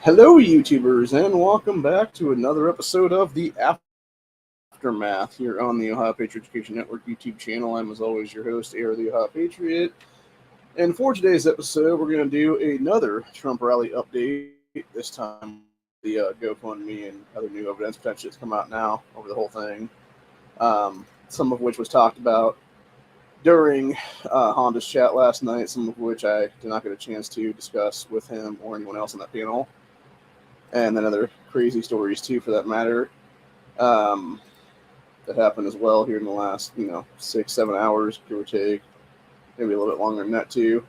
Hello, YouTubers, and welcome back to another episode of the Aftermath here on the Ohio Patriot Education Network YouTube channel. I'm, as always, your host, Air the Ohio Patriot. And for today's episode, we're going to do another Trump rally update, this time the GoFundMe and other new evidence potentially that's come out now over the whole thing, some of which was talked about during Honda's chat last night, some of which I did not get a chance to discuss with him or anyone else on that panel. And then other crazy stories too, for that matter, that happened as well here in the last, 6-7 hours, give or take, maybe a little bit longer than that too.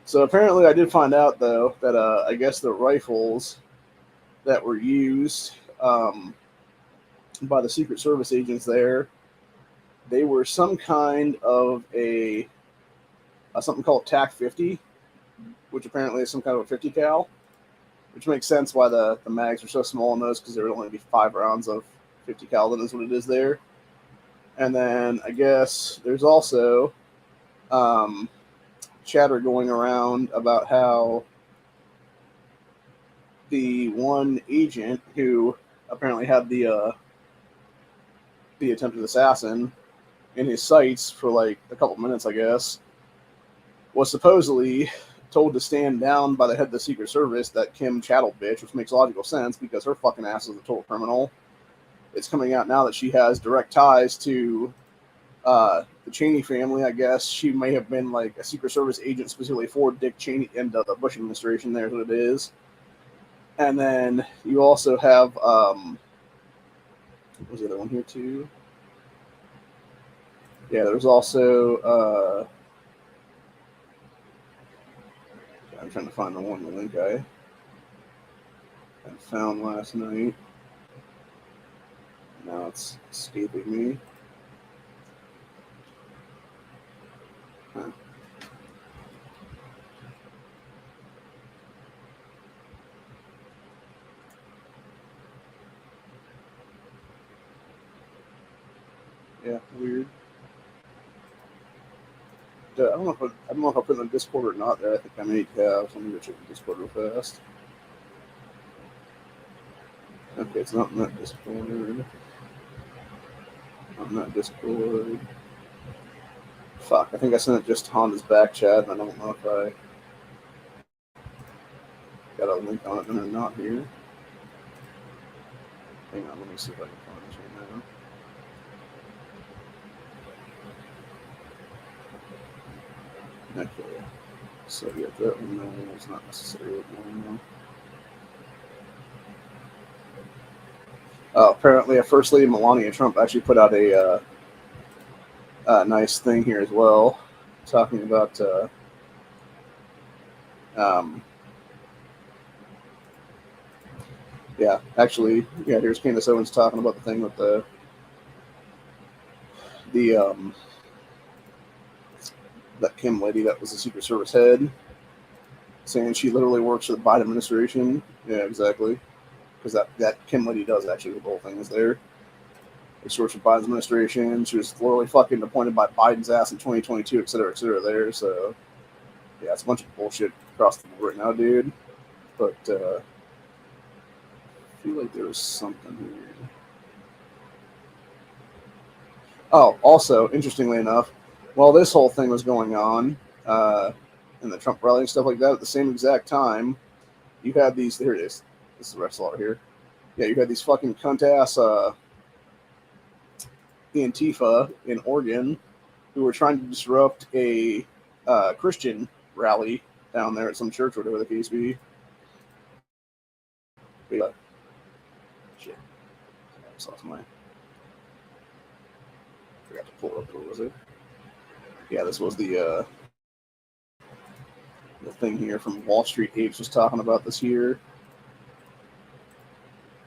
So apparently, I did find out though that I guess the rifles that were used by the Secret Service agents there, they were some kind of a something called TAC 50, which apparently is some kind of a 50 cal. Which makes sense why the mags are so small in those, because there would only be 5 rounds of 50 cal, is what it is there. And then I guess there's also chatter going around about how the one agent who apparently had the attempted assassin in his sights for like a couple minutes, I guess, was supposedly told to stand down by the head of the Secret Service, that Kim Chattel bitch, which makes logical sense because her fucking ass is a total criminal. It's coming out now that she has direct ties to the Cheney family. I guess she may have been like a Secret Service agent specifically for Dick Cheney and the Bush administration. There's what it is. And then you also have, what was the other one here too? Yeah, there's also, I'm trying to find the link I found last night. Now it's escaping me. Huh. Yeah, weird. I don't know if I put it in the Discord or not. There, I think I may have. Let me go check the Discord real fast. Okay, it's not in that Discord. Not in that Discord. Fuck, I think I sent it just to Honda's back chat, and I don't know if I got a link on it or not here. Hang on, let me see if I can find this right now. Okay, so yeah, that one is not necessarily one. Apparently, First Lady Melania Trump actually put out a nice thing here as well, talking about here's Candace Owens talking about the thing with the that Kim lady that was the Secret Service head, saying she literally works for the Biden administration. Yeah, exactly. Because that Kim lady does actually, the whole thing is there. She works for Biden's administration. She was literally fucking appointed by Biden's ass in 2022, et cetera, there. So, yeah, it's a bunch of bullshit across the board right now, dude. But I feel like there was something weird. Oh, also, interestingly enough, while this whole thing was going on, in the Trump rally and stuff like that, at the same exact time, you had these. Here it is. This is the rest of it here. Yeah, you had these fucking cunt ass Antifa in Oregon who were trying to disrupt a Christian rally down there at some church or whatever the case be. But, shit. I just lost my. Forgot to pull it up. What was it? Yeah, this was the thing here from Wall Street Apes was talking about this here.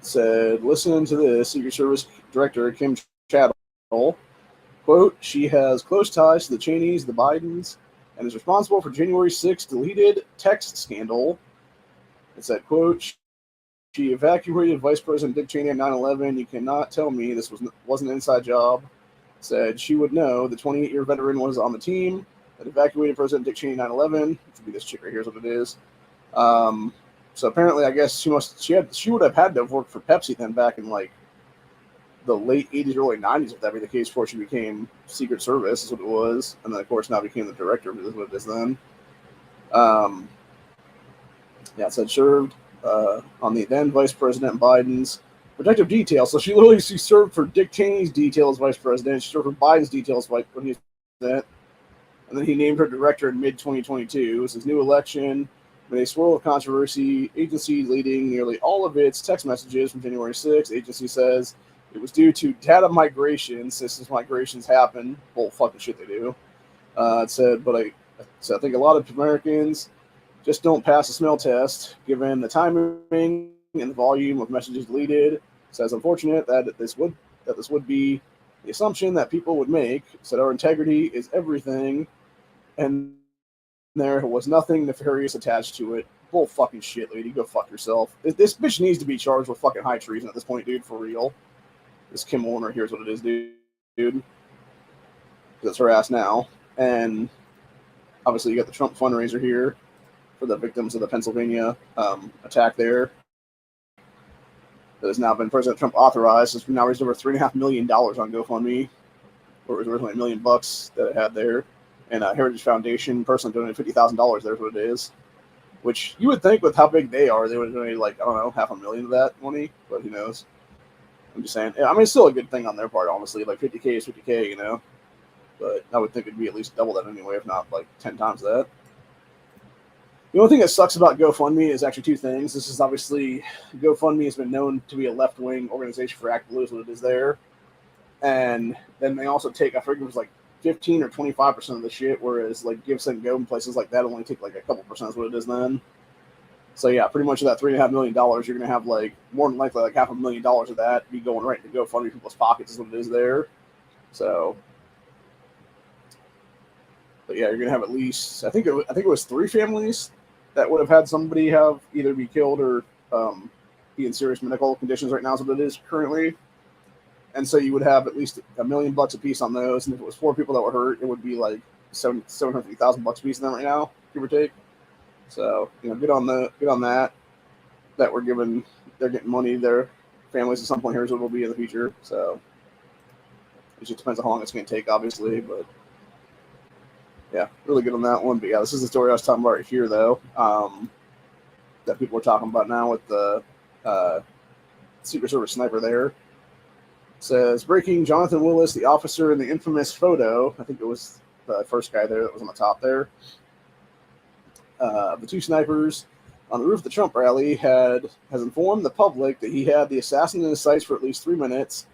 It said, listen to this. Secret Service Director Kim Chattel, quote, she has close ties to the Cheneys, the Bidens, and is responsible for January 6th deleted text scandal. It said, quote, she evacuated Vice President Dick Cheney on 9/11. You cannot tell me this wasn't an inside job. It said she would know the 28-year veteran was on the team that evacuated President Dick Cheney 9/11, which would be this chick right here is what it is. So apparently, I guess she would have had to have worked for Pepsi then back in like the late 80s, early 90s, if that be the case, before she became Secret Service, is what it was. And then, of course, now became the director, is what it is then. Yeah, it said served on the then Vice President Biden's protective detail. So she served for Dick Cheney's detail as Vice President. She served for Biden's detail as when he was president. And then he named her director in mid-2022. It was his new election. With a swirl of controversy, agency leading nearly all of its text messages from January 6th. Agency says it was due to data migration. Since migrations happen, bull fucking shit they do. It said, so I think a lot of Americans just don't pass the smell test, given the timing and the volume of messages deleted. It says unfortunate that this would be the assumption that people would make. Said our integrity is everything, and there was nothing nefarious attached to it. Bull fucking shit, lady. Go fuck yourself. This bitch needs to be charged with fucking high treason at this point, dude. For real. This Kim Warner, here's what it is, dude. That's her ass now. And obviously, you got the Trump fundraiser here for the victims of the Pennsylvania attack there. That has now been President Trump authorized. It's now raised over $3.5 million on GoFundMe, or it was originally $1 million that it had there. And Heritage Foundation personally donated $50,000. There's what it is. Which you would think, with how big they are, they would donate like, I don't know, $500,000 of that money. But who knows? I'm just saying. I mean, it's still a good thing on their part, honestly. Like 50K is 50K, you know. But I would think it'd be at least double that anyway, if not like 10 times that. The only thing that sucks about GoFundMe is actually two things. This is obviously, GoFundMe has been known to be a left-wing organization for Act Blue, is what it is there. And then they also take, I forget it was like 15 or 25% of the shit, whereas like Give, Send, Go and places like that only take like a couple percent is what it is then. So yeah, pretty much of that $3.5 million, you're going to have like more than likely like $500,000 of that be going right into GoFundMe people's pockets is what it is there. So, but yeah, you're going to have at least, I think it was 3 families that would have had somebody have either be killed or be in serious medical conditions right now is what it is currently. And so you would have at least $1 million a piece on those. And if it was 4 people that were hurt, it would be like $750,000 a piece of them right now, give or take. So, you know, good on that they're getting money, their families at some point. Here's what it'll be in the future. So it just depends on how long it's going to take, obviously, but yeah, really good on that one. But yeah, this is the story I was talking about right here, though, that people are talking about now with the Secret Service sniper there. It says, breaking, Jonathan Willis, the officer in the infamous photo, I think it was the first guy there that was on the top there, the 2 snipers on the roof of the Trump rally has informed the public that he had the assassin in his sights for at least 3 minutes,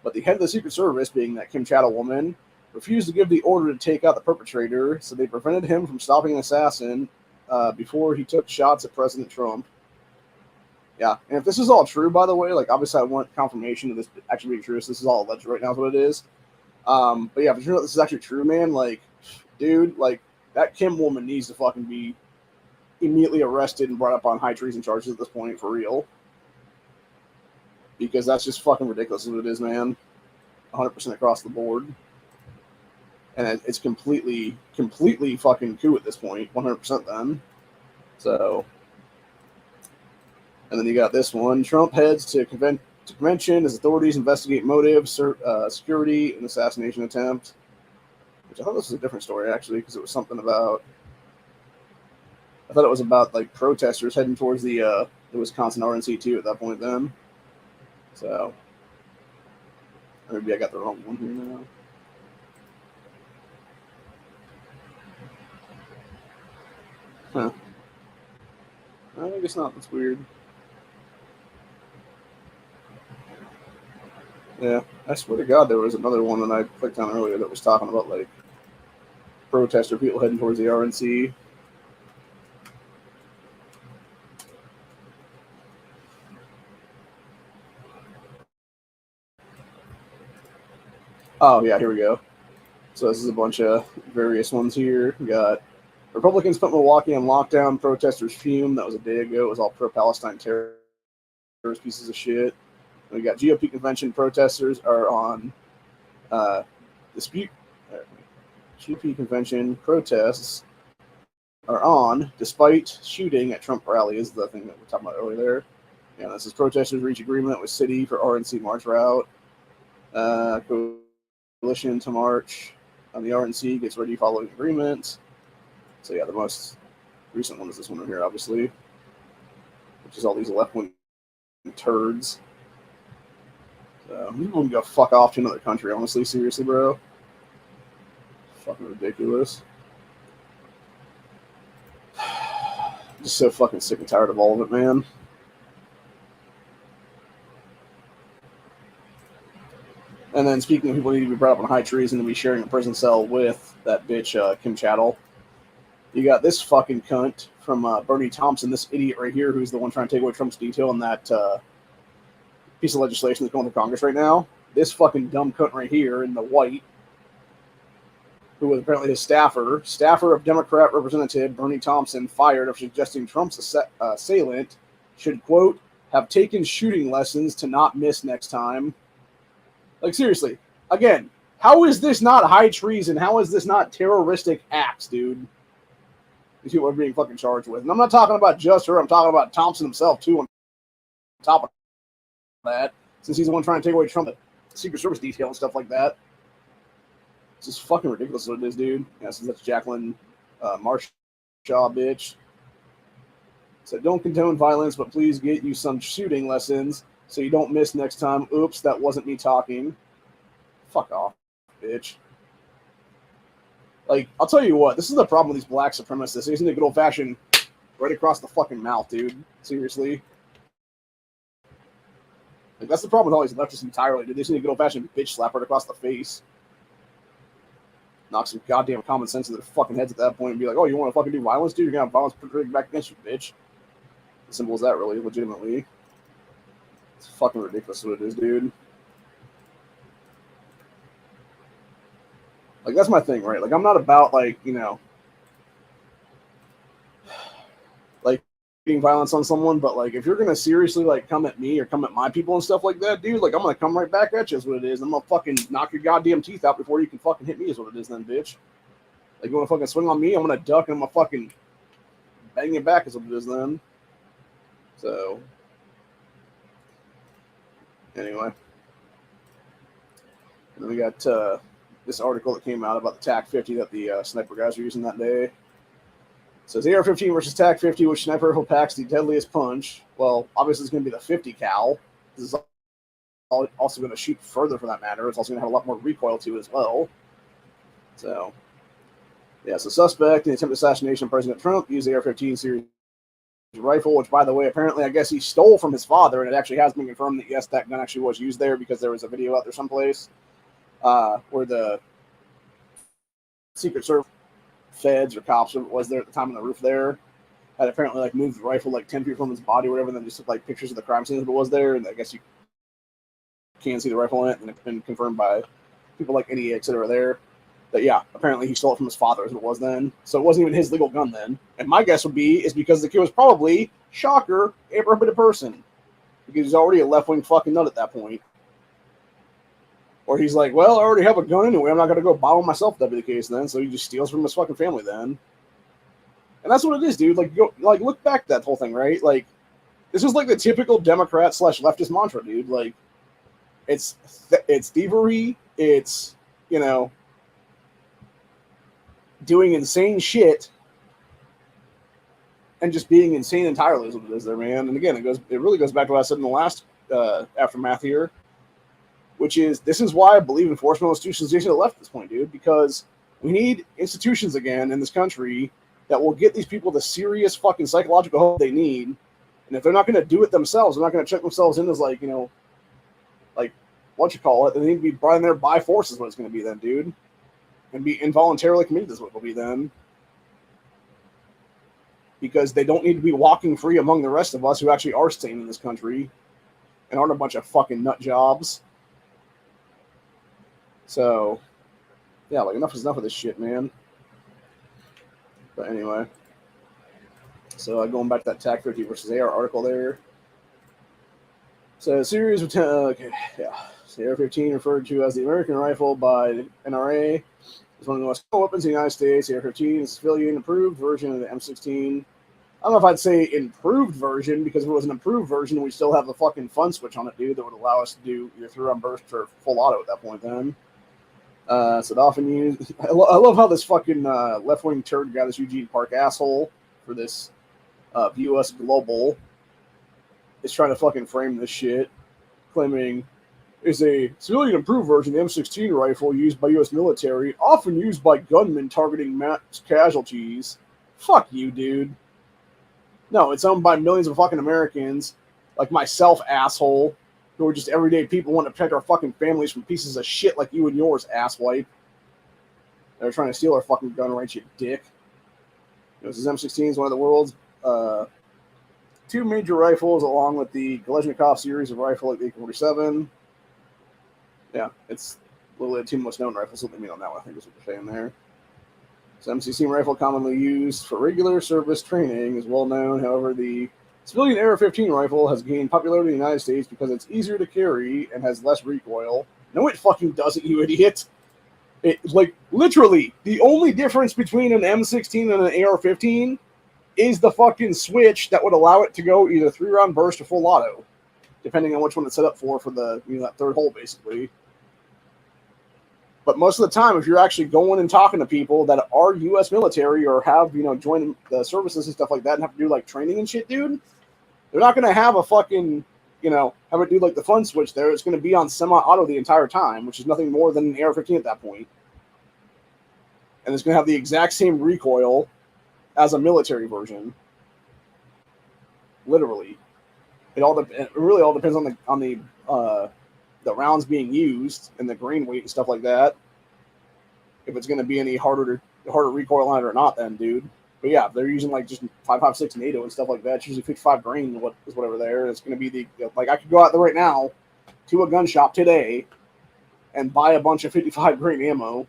but the head of the Secret Service, being that Kim Chattel woman, refused to give the order to take out the perpetrator, so they prevented him from stopping an assassin before he took shots at President Trump. Yeah, and if this is all true, by the way, like, obviously I want confirmation of this actually being true, so this is all alleged right now is what it is. But yeah, if you know this is actually true, man, like, dude, like, that Kim woman needs to fucking be immediately arrested and brought up on high treason charges at this point, for real. Because that's just fucking ridiculous what it is, man. 100% across the board. And it's completely fucking coup at this point, 100% then. So, and then you got this one. Trump heads to convention as authorities investigate motives, security, and assassination attempt. Which I thought this was a different story, actually, because it was something about, I thought it was about, like, protesters heading towards the Wisconsin RNC, too, at that point then. So, maybe I got the wrong one here now. Huh. I guess not. That's weird. Yeah, I swear to God, there was another one that I clicked on earlier that was talking about, like, protester people heading towards the RNC. Oh, yeah, here we go. So this is a bunch of various ones here. We got Republicans put Milwaukee on lockdown, protesters fume. That was a day ago. It was all pro-Palestine terrorist pieces of shit. And we got GOP convention, protesters are on dispute. GOP convention protests are on despite shooting at Trump rallies. The thing that we were talking about earlier there. Yeah, this is protesters reach agreement with city for RNC march route. Coalition to march on the RNC gets ready following agreement. So yeah, the most recent one is this one here, obviously, which is all these left-wing turds. So people can go fuck off to another country, honestly. Seriously, bro. Fucking ridiculous. Just so fucking sick and tired of all of it, man. And then speaking of people who need to be brought up on high treason and be sharing a prison cell with that bitch Kim Chattel, you got this fucking cunt from Bernie Thompson, this idiot right here, who's the one trying to take away Trump's detail in that piece of legislation that's going to Congress right now. This fucking dumb cunt right here in the white, who was apparently his staffer of Democrat Representative Bernie Thompson, fired after suggesting Trump's assailant should, quote, have taken shooting lessons to not miss next time. Like, seriously, again, how is this not high treason? How is this not terroristic acts, dude? These people are being fucking charged with. And I'm not talking about just her. I'm talking about Thompson himself, too, on top of that, since he's the one trying to take away Trump's Secret Service detail and stuff like that. It's just fucking ridiculous what it is, dude. Yeah, so that's Jacqueline Marshaw, bitch. Said, don't condone violence, but please get you some shooting lessons so you don't miss next time. Oops, that wasn't me talking. Fuck off, bitch. Like, I'll tell you what, this is the problem with these black supremacists. Isn't it good old-fashioned right across the fucking mouth, dude? Seriously. Like, that's the problem with all these leftists entirely, dude. They just need a good old-fashioned bitch slap right across the face. Knock some goddamn common sense into their fucking heads at that point and be like, oh, you want to fucking do violence, dude? You're going to have violence put back against you, bitch. As simple as that, really, legitimately. It's fucking ridiculous what it is, dude. Like, that's my thing, right? Like, I'm not about, like, you know, like, getting violence on someone, but, like, if you're going to seriously, like, come at me or come at my people and stuff like that, dude, like, I'm going to come right back at you is what it is. I'm going to fucking knock your goddamn teeth out before you can fucking hit me is what it is then, bitch. Like, you want to fucking swing on me, I'm going to duck and I'm going to fucking bang you back is what it is then. So, anyway. And then we got this article that came out about the TAC-50 that the sniper guys were using that day. It says AR-15 versus TAC-50, which sniper rifle packs the deadliest punch. Well, obviously it's going to be the 50 cal. This is also going to shoot further for that matter. It's also going to have a lot more recoil to it as well. So, yeah, so suspect in the attempted assassination of President Trump used the AR-15 series rifle, which, by the way, apparently I guess he stole from his father, and it actually has been confirmed that, yes, that gun actually was used there because there was a video out there someplace where the Secret Service feds or cops or was there at the time on the roof there had apparently like moved the rifle like 10 feet from his body or whatever, and then just took like pictures of the crime scene that it was there, and I guess you can see the rifle in it, and it's been confirmed by people like NEX that are there that, yeah, apparently he stole it from his father as it was then. So it wasn't even his legal gun then. And my guess would be is because the kid was probably, shocker, a prohibited person. Because he's already a left-wing fucking nut at that point. Or he's like, well, I already have a gun anyway. I'm not going to go buy one myself if that'd be the case then. So he just steals from his fucking family then. And that's what it is, dude. Like, look back at that whole thing, right? Like, this is like the typical Democrat / leftist mantra, dude. Like, it's thievery. It's, you know, doing insane shit and just being insane entirely is what it is there, man. And again, it really goes back to what I said in the last aftermath here, which is this is why I believe in forceful institutionalization of the left at this point, dude, because we need institutions again in this country that will get these people the serious fucking psychological help they need. And if they're not going to do it themselves, they're not going to check themselves in as like, you know, like what you call it, they need to be brought in there by force is what it's going to be then, dude. And be involuntarily committed is what it'll be then. Because they don't need to be walking free among the rest of us who actually are staying in this country and aren't a bunch of fucking nut jobs. So, yeah, like enough is enough of this shit, man. But anyway. So going back to that TAC-50 versus AR article there. So series of AR-15 referred to as the American rifle by NRA It's one of the most common weapons in the United States. The AR-15 is a civilian improved version of the M16. I don't know if I'd say improved version, because if it was an improved version, we still have the fucking fun switch on it, dude, that would allow us to do your through-run burst or full auto at that point then. So it often used... I love how this fucking left-wing turd got this Eugene Park asshole for this View Us Global is trying to fucking frame this shit, claiming is a civilian improved version of the M16 rifle used by U.S. military, often used by gunmen targeting mass casualties. Fuck you, dude. No, it's owned by millions of fucking Americans, like myself, asshole, who are just everyday people who want to protect our fucking families from pieces of shit like you and yours, asswipe. They're trying to steal our fucking gun rights, you dick. This M16 is one of the world's two major rifles, along with the Kalashnikov series of rifle like the AK-47. Yeah, it's literally the two most known rifles. What they mean on that one, I think is what they're saying there. So M16 rifle, commonly used for regular service training, is well known. However, the civilian AR-15 rifle has gained popularity in the United States because it's easier to carry and has less recoil. No, it fucking doesn't, you idiot. It's like, literally, the only difference between an M16 and an AR-15 is the fucking switch that would allow it to go either 3-round burst or full auto, depending on which one it's set up for the, that third hole, basically. But most of the time, if you're actually going and talking to people that are U.S. military or have, joined the services and stuff like that and have to do, like, training and shit, dude, they're not going to have a fucking, have it do, like, the fun switch there. It's going to be on semi-auto the entire time, which is nothing more than an AR-15 at that point. And it's going to have the exact same recoil as a military version. Literally. It really all depends on the rounds being used and the grain weight and stuff like that. If it's going to be any harder recoil on it or not, then, dude. But yeah, they're using like just 5.56 NATO and stuff like that. It's usually 55 grain is whatever there. It's going to be like I could go out there right now to a gun shop today and buy a bunch of 55 grain ammo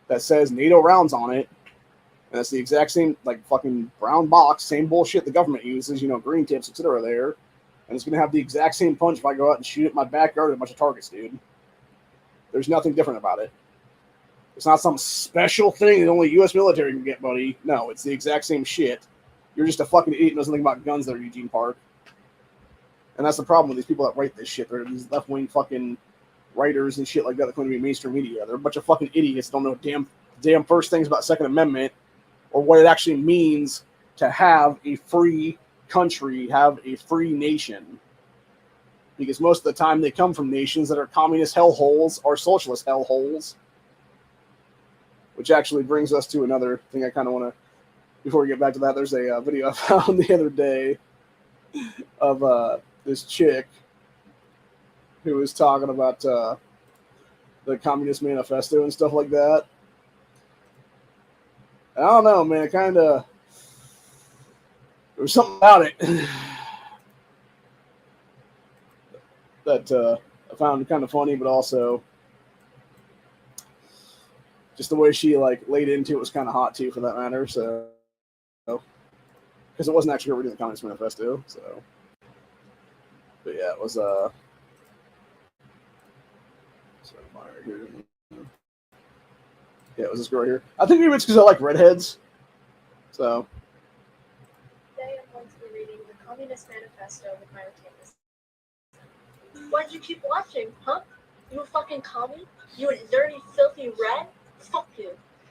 that says NATO rounds on it. And that's the exact same, like, fucking brown box, same bullshit the government uses, green tips, etc. there. And it's going to have the exact same punch if I go out and shoot it in my backyard at a bunch of targets, dude. There's nothing different about it. It's not some special thing that only U.S. military can get, buddy. No, it's the exact same shit. You're just a fucking idiot who knows nothing about guns there, Eugene Park. And that's the problem with these people that write this shit. They're these left-wing fucking writers and shit like that claim to be mainstream media. They're a bunch of fucking idiots that don't know damn first things about Second Amendment or what it actually means to have a free country, have a free nation. Because most of the time they come from nations that are communist hellholes or socialist hellholes. Which actually brings us to another thing I kind of want to, before we get back to that, there's a video I found the other day of this chick who was talking about the Communist Manifesto and stuff like that. I don't know, man. It kind of, there was something about it that I found kind of funny, but also just the way she like laid into it was kind of hot too, for that matter. So, because it wasn't actually reading the Communist Manifesto. So, but yeah, it was right here. Yeah, it was this girl right here. I think maybe it's because I like redheads. So. Today I'm going to be reading the Communist Manifesto with my retainers. Why'd you keep watching, huh? You a fucking commie? You a dirty, filthy rat? Fuck you.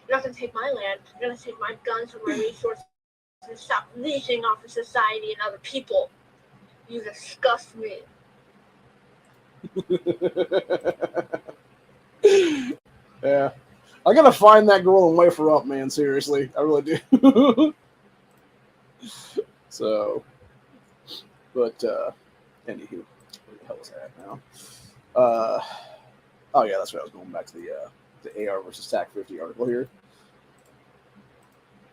You're not gonna take my land. You're gonna take my guns and my resources and stop leeching off of society and other people. You disgust me. Yeah. I gotta find that girl and wife her up, man. Seriously. I really do. So, but, anywho, where the hell is that now? Oh yeah, that's right. I was going back to the AR versus TAC 50 article here.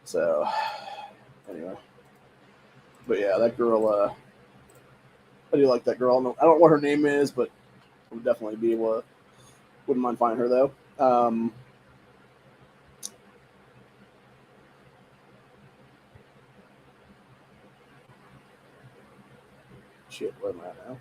So, anyway. But yeah, that girl, I do like that girl. I don't know what her name is, but I would definitely be able to, wouldn't mind finding her though. Shit, where am I at now?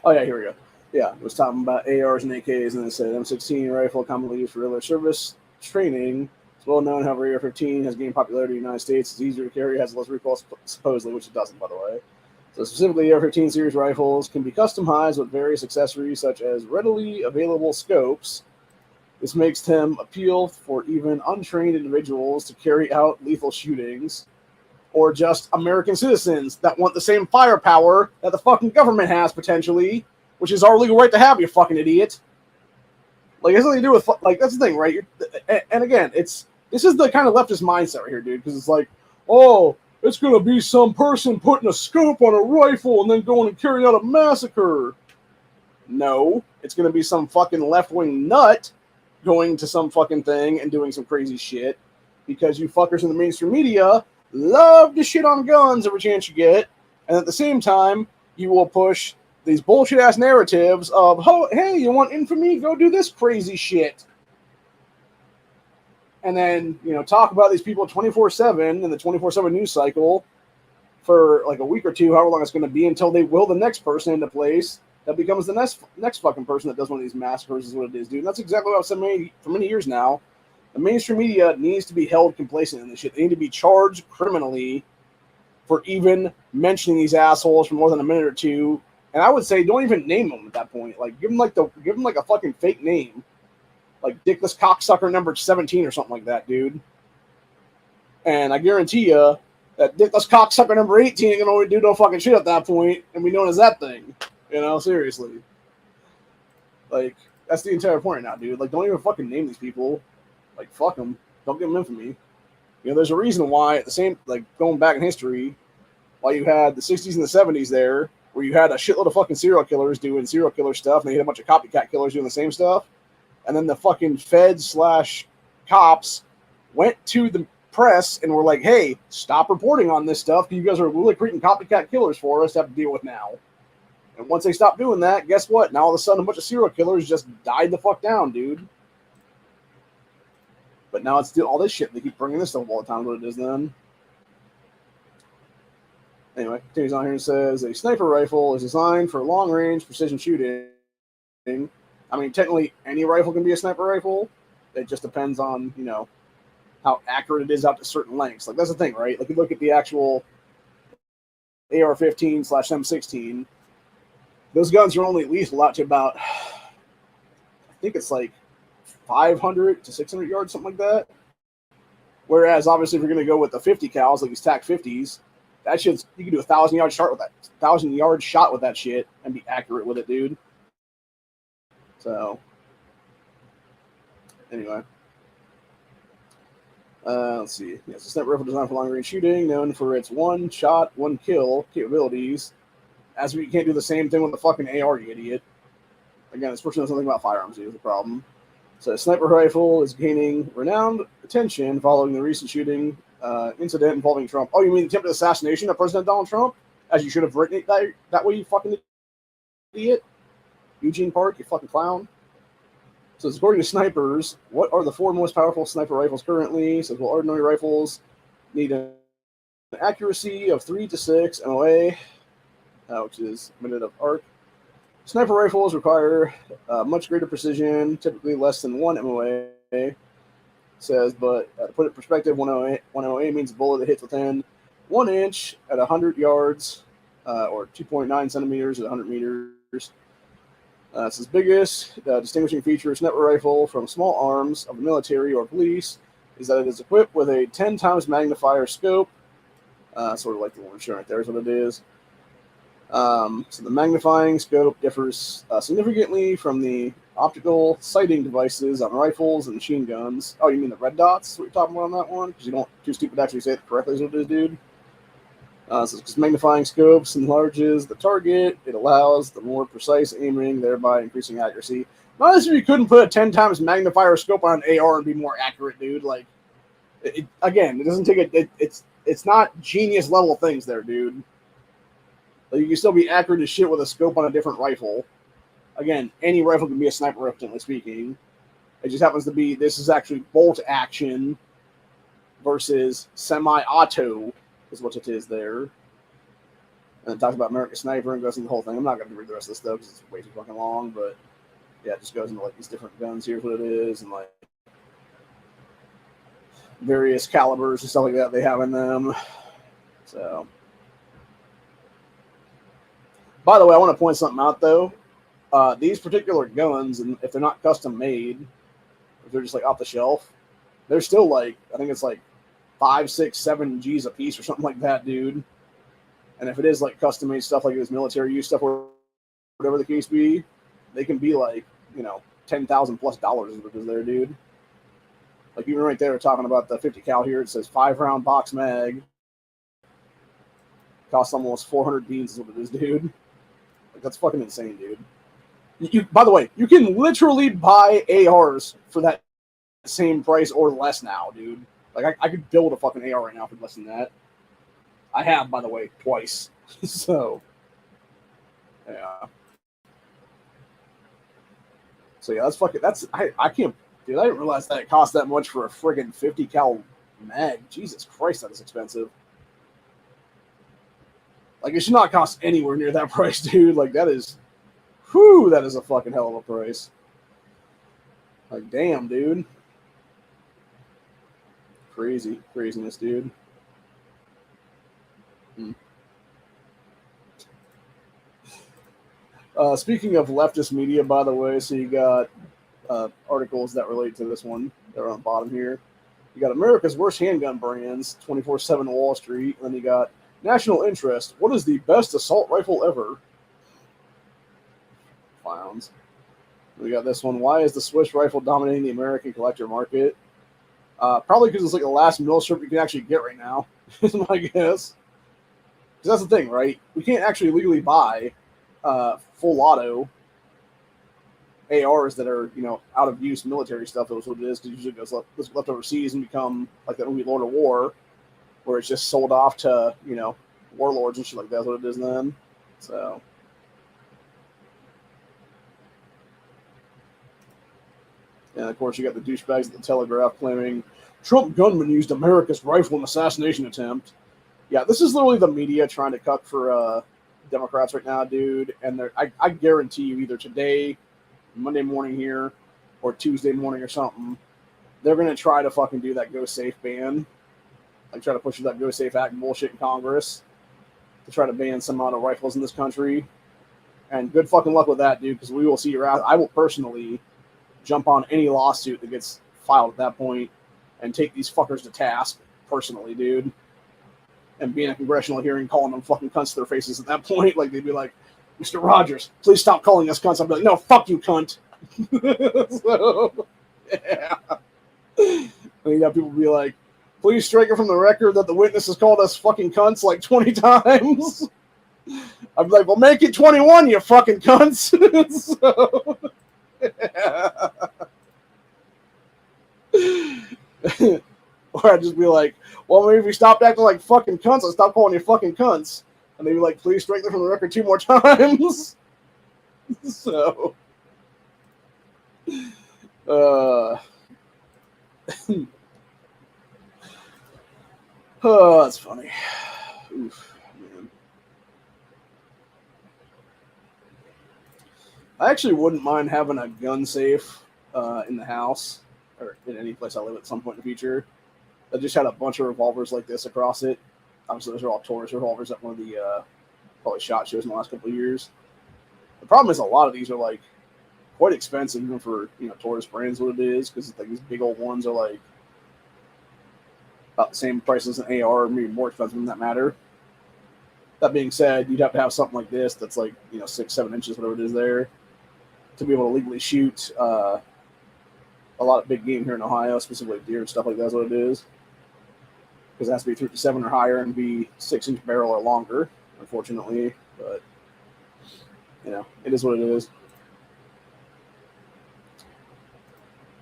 Oh yeah, here we go. Yeah, it was talking about ARs and AKs, and it said M16 rifle commonly used for regular service training. It's well known, however, AR-15 has gained popularity in the United States. It's easier to carry, has less recoil, supposedly, which it doesn't, by the way. So specifically, AR-15 series rifles can be customized with various accessories, such as readily available scopes. This makes them appeal for even untrained individuals to carry out lethal shootings, or just American citizens that want the same firepower that the fucking government has, potentially, which is our legal right to have, you fucking idiot. Like, it has nothing to do with, like, that's the thing, right? And again, this is the kind of leftist mindset right here, dude, because it's like, oh, it's going to be some person putting a scope on a rifle and then going and carrying out a massacre. No, it's going to be some fucking left-wing nut going to some fucking thing and doing some crazy shit, because you fuckers in the mainstream media love to shit on guns every chance you get, and at the same time, you will push these bullshit ass narratives of, oh, hey, you want infamy? Go do this crazy shit. And then, talk about these people 24/7 in the 24/7 news cycle for like a week or two, however long it's going to be, until they will the next person into place that becomes the next fucking person that does one of these massacres, is what it is, dude. And that's exactly what I've said for many years now. The mainstream media needs to be held complacent in this shit. They need to be charged criminally for even mentioning these assholes for more than a minute or two. And I would say don't even name them at that point. Like give them like a fucking fake name, like Dickless Cocksucker number 17 or something like that, dude. And I guarantee you that Dickless Cocksucker number 18 ain't gonna do no fucking shit at that point and be known as that thing. Seriously. Like that's the entire point right now, dude. Like don't even fucking name these people. Like fuck them. Don't give them infamy. There's a reason why at the same, like going back in history, why you had the 60s and the 70s there, where you had a shitload of fucking serial killers doing serial killer stuff, and they had a bunch of copycat killers doing the same stuff. And then the fucking feds/cops went to the press and were like, hey, stop reporting on this stuff. You guys are really creating copycat killers for us to have to deal with now. And once they stopped doing that, guess what? Now all of a sudden a bunch of serial killers just died the fuck down, dude. But now it's still all this shit. They keep bringing this stuff all the time. What it is then. Anyway, continues on here and says a sniper rifle is designed for long-range precision shooting. I mean, technically, any rifle can be a sniper rifle. It just depends on, how accurate it is out to certain lengths. Like, that's the thing, right? Like, you look at the actual AR-15/M16. Those guns are only at least allowed to about, I think it's like 500 to 600 yards, something like that. Whereas, obviously, if you're going to go with the 50 cals, like these TAC 50s, that shit's, you can do a 1,000-yard shot with that, 1,000-yard shot with that shit and be accurate with it, dude. So, anyway. Let's see. Yeah, it's a sniper rifle designed for long-range shooting, known for its one-shot, one-kill capabilities. As we can't do the same thing with the fucking AR, you idiot. Again, this person knows nothing about firearms, is the problem. So, a sniper rifle is gaining renowned attention following the recent shooting incident involving Trump. Oh, you mean attempted assassination of President Donald Trump? As you should have written it that way, you fucking idiot. Eugene Park, you fucking clown. So, according to snipers, what are the 4 most powerful sniper rifles currently? Says, well, ordinary rifles need an accuracy of 3 to 6 MOA, which is minute of arc. Sniper rifles require much greater precision, typically less than 1 MOA. Says, but to put it in perspective, 1 MOA means a bullet that hits within 1 inch at 100 yards, or 2.9 centimeters at 100 meters. It's its biggest distinguishing feature of sniper rifle from small arms of the military or police is that it is equipped with a 10 times magnifier scope, sort of like the one shown right there is what it is. So the magnifying scope differs significantly from the optical sighting devices on rifles and machine guns. Oh, you mean the red dots? Is what you're talking about on that one? Because you don't too stupid to actually say it correctly, is what it is, dude. So because magnifying scopes enlarges the target, it allows the more precise aiming, thereby increasing accuracy. Not as if you couldn't put a 10 times magnifier scope on an AR and be more accurate, dude. Like, again, it doesn't take it's not genius level things there, dude. Like, you can still be accurate as shit with a scope on a different rifle. Again, any rifle can be a sniper rifle, generally speaking. It just happens to be this is actually bolt action versus semi-auto is what it is there. And it talks about American Sniper and goes into the whole thing. I'm not going to read the rest of this stuff because it's way too fucking long, but yeah, it just goes into like these different guns. Here's what it is, and like various calibers and stuff like that they have in them. So, by the way, I want to point something out though. These particular guns, and if they're not custom made, if they're just like off the shelf, they're still like, I think it's like 5, 6, 7 G's a piece or something like that, dude. And if it is like custom made stuff like this military use stuff or whatever the case be, they can be like, you know, $10,000+ is what it is there, dude. Like even right there talking about the 50 cal here, it says 5-round box mag. Costs almost 400 beans is what it is, dude. Like that's fucking insane, dude. By the way, you can literally buy ARs for that same price or less now, dude. Like I could build a fucking AR right now for less than that. I have, by the way, twice. So, yeah. So yeah, that's fucking. I can't, dude. I didn't realize that it cost that much for a friggin' 50 cal mag. Jesus Christ, that is expensive. Like it should not cost anywhere near that price, dude. Like that is, whew, that is a fucking hell of a price. Like damn, dude. Craziness, dude. Speaking of leftist media, by the way, so you got articles that relate to this one. They're on the bottom here. You got America's Worst Handgun Brands, 24/7 Wall Street. And then you got National Interest. What is the best assault rifle ever? Clowns. We got this one. Why is the Swiss rifle dominating the American collector market? Probably because it's like the last military you can actually get right now, is my guess. Because that's the thing, right? We can't actually legally buy full auto ARs that are, you know, out of use military stuff. That's what it is. Because usually it goes left overseas and become like that movie Lord of War, where it's just sold off to, you know, warlords and shit like that. That's what it is then. So. And of course, you got the douchebags at the Telegraph claiming Trump gunman used America's rifle in assassination attempt. Yeah, this is literally the media trying to cut for Democrats right now, dude. And I guarantee you, either today, Monday morning here, or Tuesday morning or something, they're gonna try to fucking do that Go Safe ban, like try to push that Go Safe Act bullshit in Congress to try to ban some amount of rifles in this country. And good fucking luck with that, dude, because we will see your ass. I will personally jump on any lawsuit that gets filed at that point and take these fuckers to task personally, dude. And be in a congressional hearing calling them fucking cunts to their faces at that point. Like, they'd be like, Mr. Rogers, please stop calling us cunts. I'd be like, no, fuck you, cunt. So, yeah. And you got people be like, please strike it from the record that the witness has called us fucking cunts like 20 times. I'd be like, well, make it 21, you fucking cunts. So, yeah. Or I'd just be like, well, maybe if we stopped acting like fucking cunts, I'd stop calling you fucking cunts. And they'd be like, please strike it from the record 2 more times. So, oh, that's funny. Oof, man. I actually wouldn't mind having a gun safe in the house or in any place I live at some point in the future. I just had a bunch of revolvers like this across it. Obviously, those are all Taurus revolvers at one of the probably SHOT Shows in the last couple of years. The problem is a lot of these are like quite expensive, even for, you know, Taurus brands. What it is, because like these big old ones are like about the same price as an AR, or maybe more expensive than that matter. That being said, you'd have to have something like this that's like, you know, 6-7 inches, whatever it is there, to be able to legally shoot a lot of big game here in Ohio, specifically deer and stuff like that. That's what it is. Because it has to be 57 or higher and be 6-inch barrel or longer, unfortunately. But, you know, it is what it is.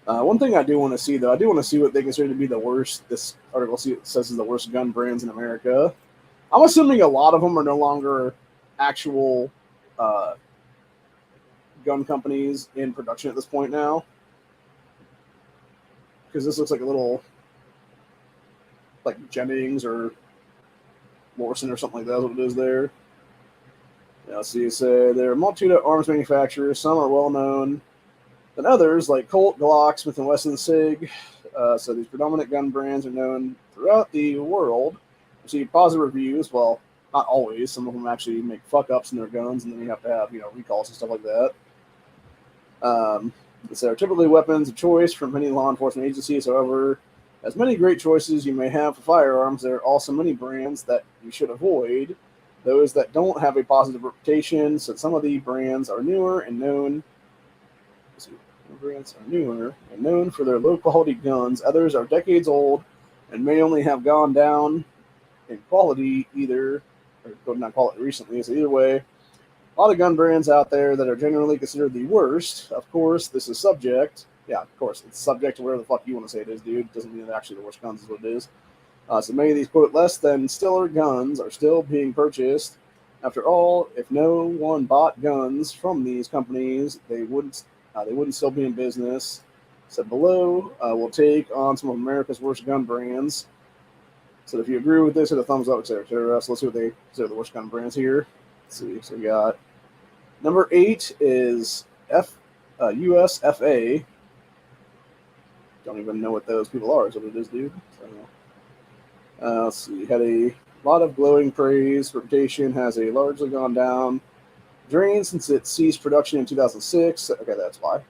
One thing I do want to see, though, I do want to see what they consider to be the worst. This article says is the worst gun brands in America. I'm assuming a lot of them are no longer actual gun companies in production at this point now. Because this looks like a little, like Jennings or Morrison or something like that. That's what it is there. Yeah, so you say there are a multitude of arms manufacturers. Some are well known than others, like Colt, Glock, Smith & Wesson, SIG. So these predominant gun brands are known throughout the world. Receive positive reviews. Well, not always. Some of them actually make fuck ups in their guns, and then you have to have recalls and stuff like that. So they're typically weapons of choice from many law enforcement agencies. However, as many great choices you may have for firearms, there are also many brands that you should avoid. Those that don't have a positive reputation, so some of the brands are newer and known. Brands are newer and known for their low-quality guns. Others are decades old and may only have gone down in quality or not quality recently. So either way, a lot of gun brands out there that are generally considered the worst. Of course, this is subject. Yeah, of course, it's subject to whatever the fuck you want to say it is, dude. Doesn't mean that actually the worst guns is what it is. So many of these, quote, less than stellar guns are still being purchased. After all, if no one bought guns from these companies, they wouldn't still be in business. So below, we'll take on some of America's worst gun brands. So if you agree with this, hit a thumbs up, etc. So let's see what they consider the worst gun brands here. Let's see. So we got number 8 is USFA. Don't even know what those people are. Is what it is, dude. So, let's see. Had a lot of glowing praise. Reputation has largely gone down drain since it ceased production in 2006. Okay, that's why.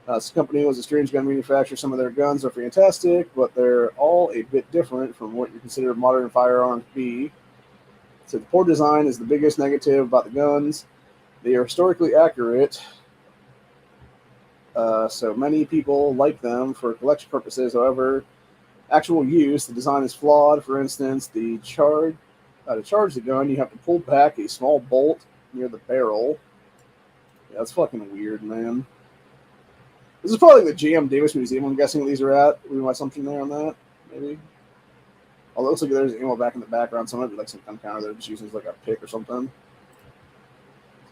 This company was a strange gun manufacturer. Some of their guns are fantastic, but they're all a bit different from what you consider modern firearms to be. So the poor design is the biggest negative about the guns. They are historically accurate, so many people like them for collection purposes. However, actual use, the design is flawed. For instance, to charge the gun, you have to pull back a small bolt near the barrel. Yeah, that's fucking weird, man. This is probably the J.M. Davis Museum, I'm guessing these are at. Would be my assumption there on that, maybe. Although it looks like there's ammo back in the background, so it might be like some gun counter they're just using as like a pick or something.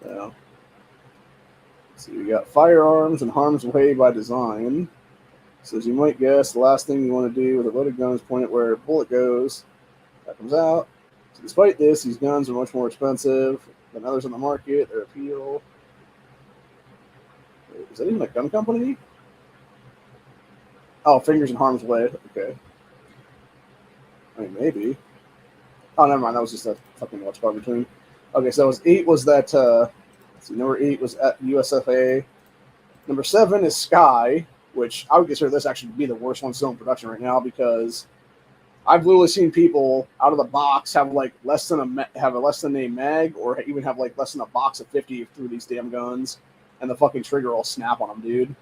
So we got firearms and harm's way by design. So as you might guess, the last thing you want to do with a loaded gun is point it where a bullet goes. That comes out. So despite this, these guns are much more expensive than others on the market. Their appeal. Is that even a gun company? Oh, Fingers in Harm's Way. Okay. I mean, maybe. Oh, never mind. That was just a fucking watch bar between. Okay, so that was 8 was that, let's see, number 8 was at USFA. Number 7 is Sky, which I would consider this actually to be the worst one still in production right now because I've literally seen people out of the box have like less than a mag, or even have like less than a box of 50 through these damn guns, and the fucking trigger will snap on them, dude.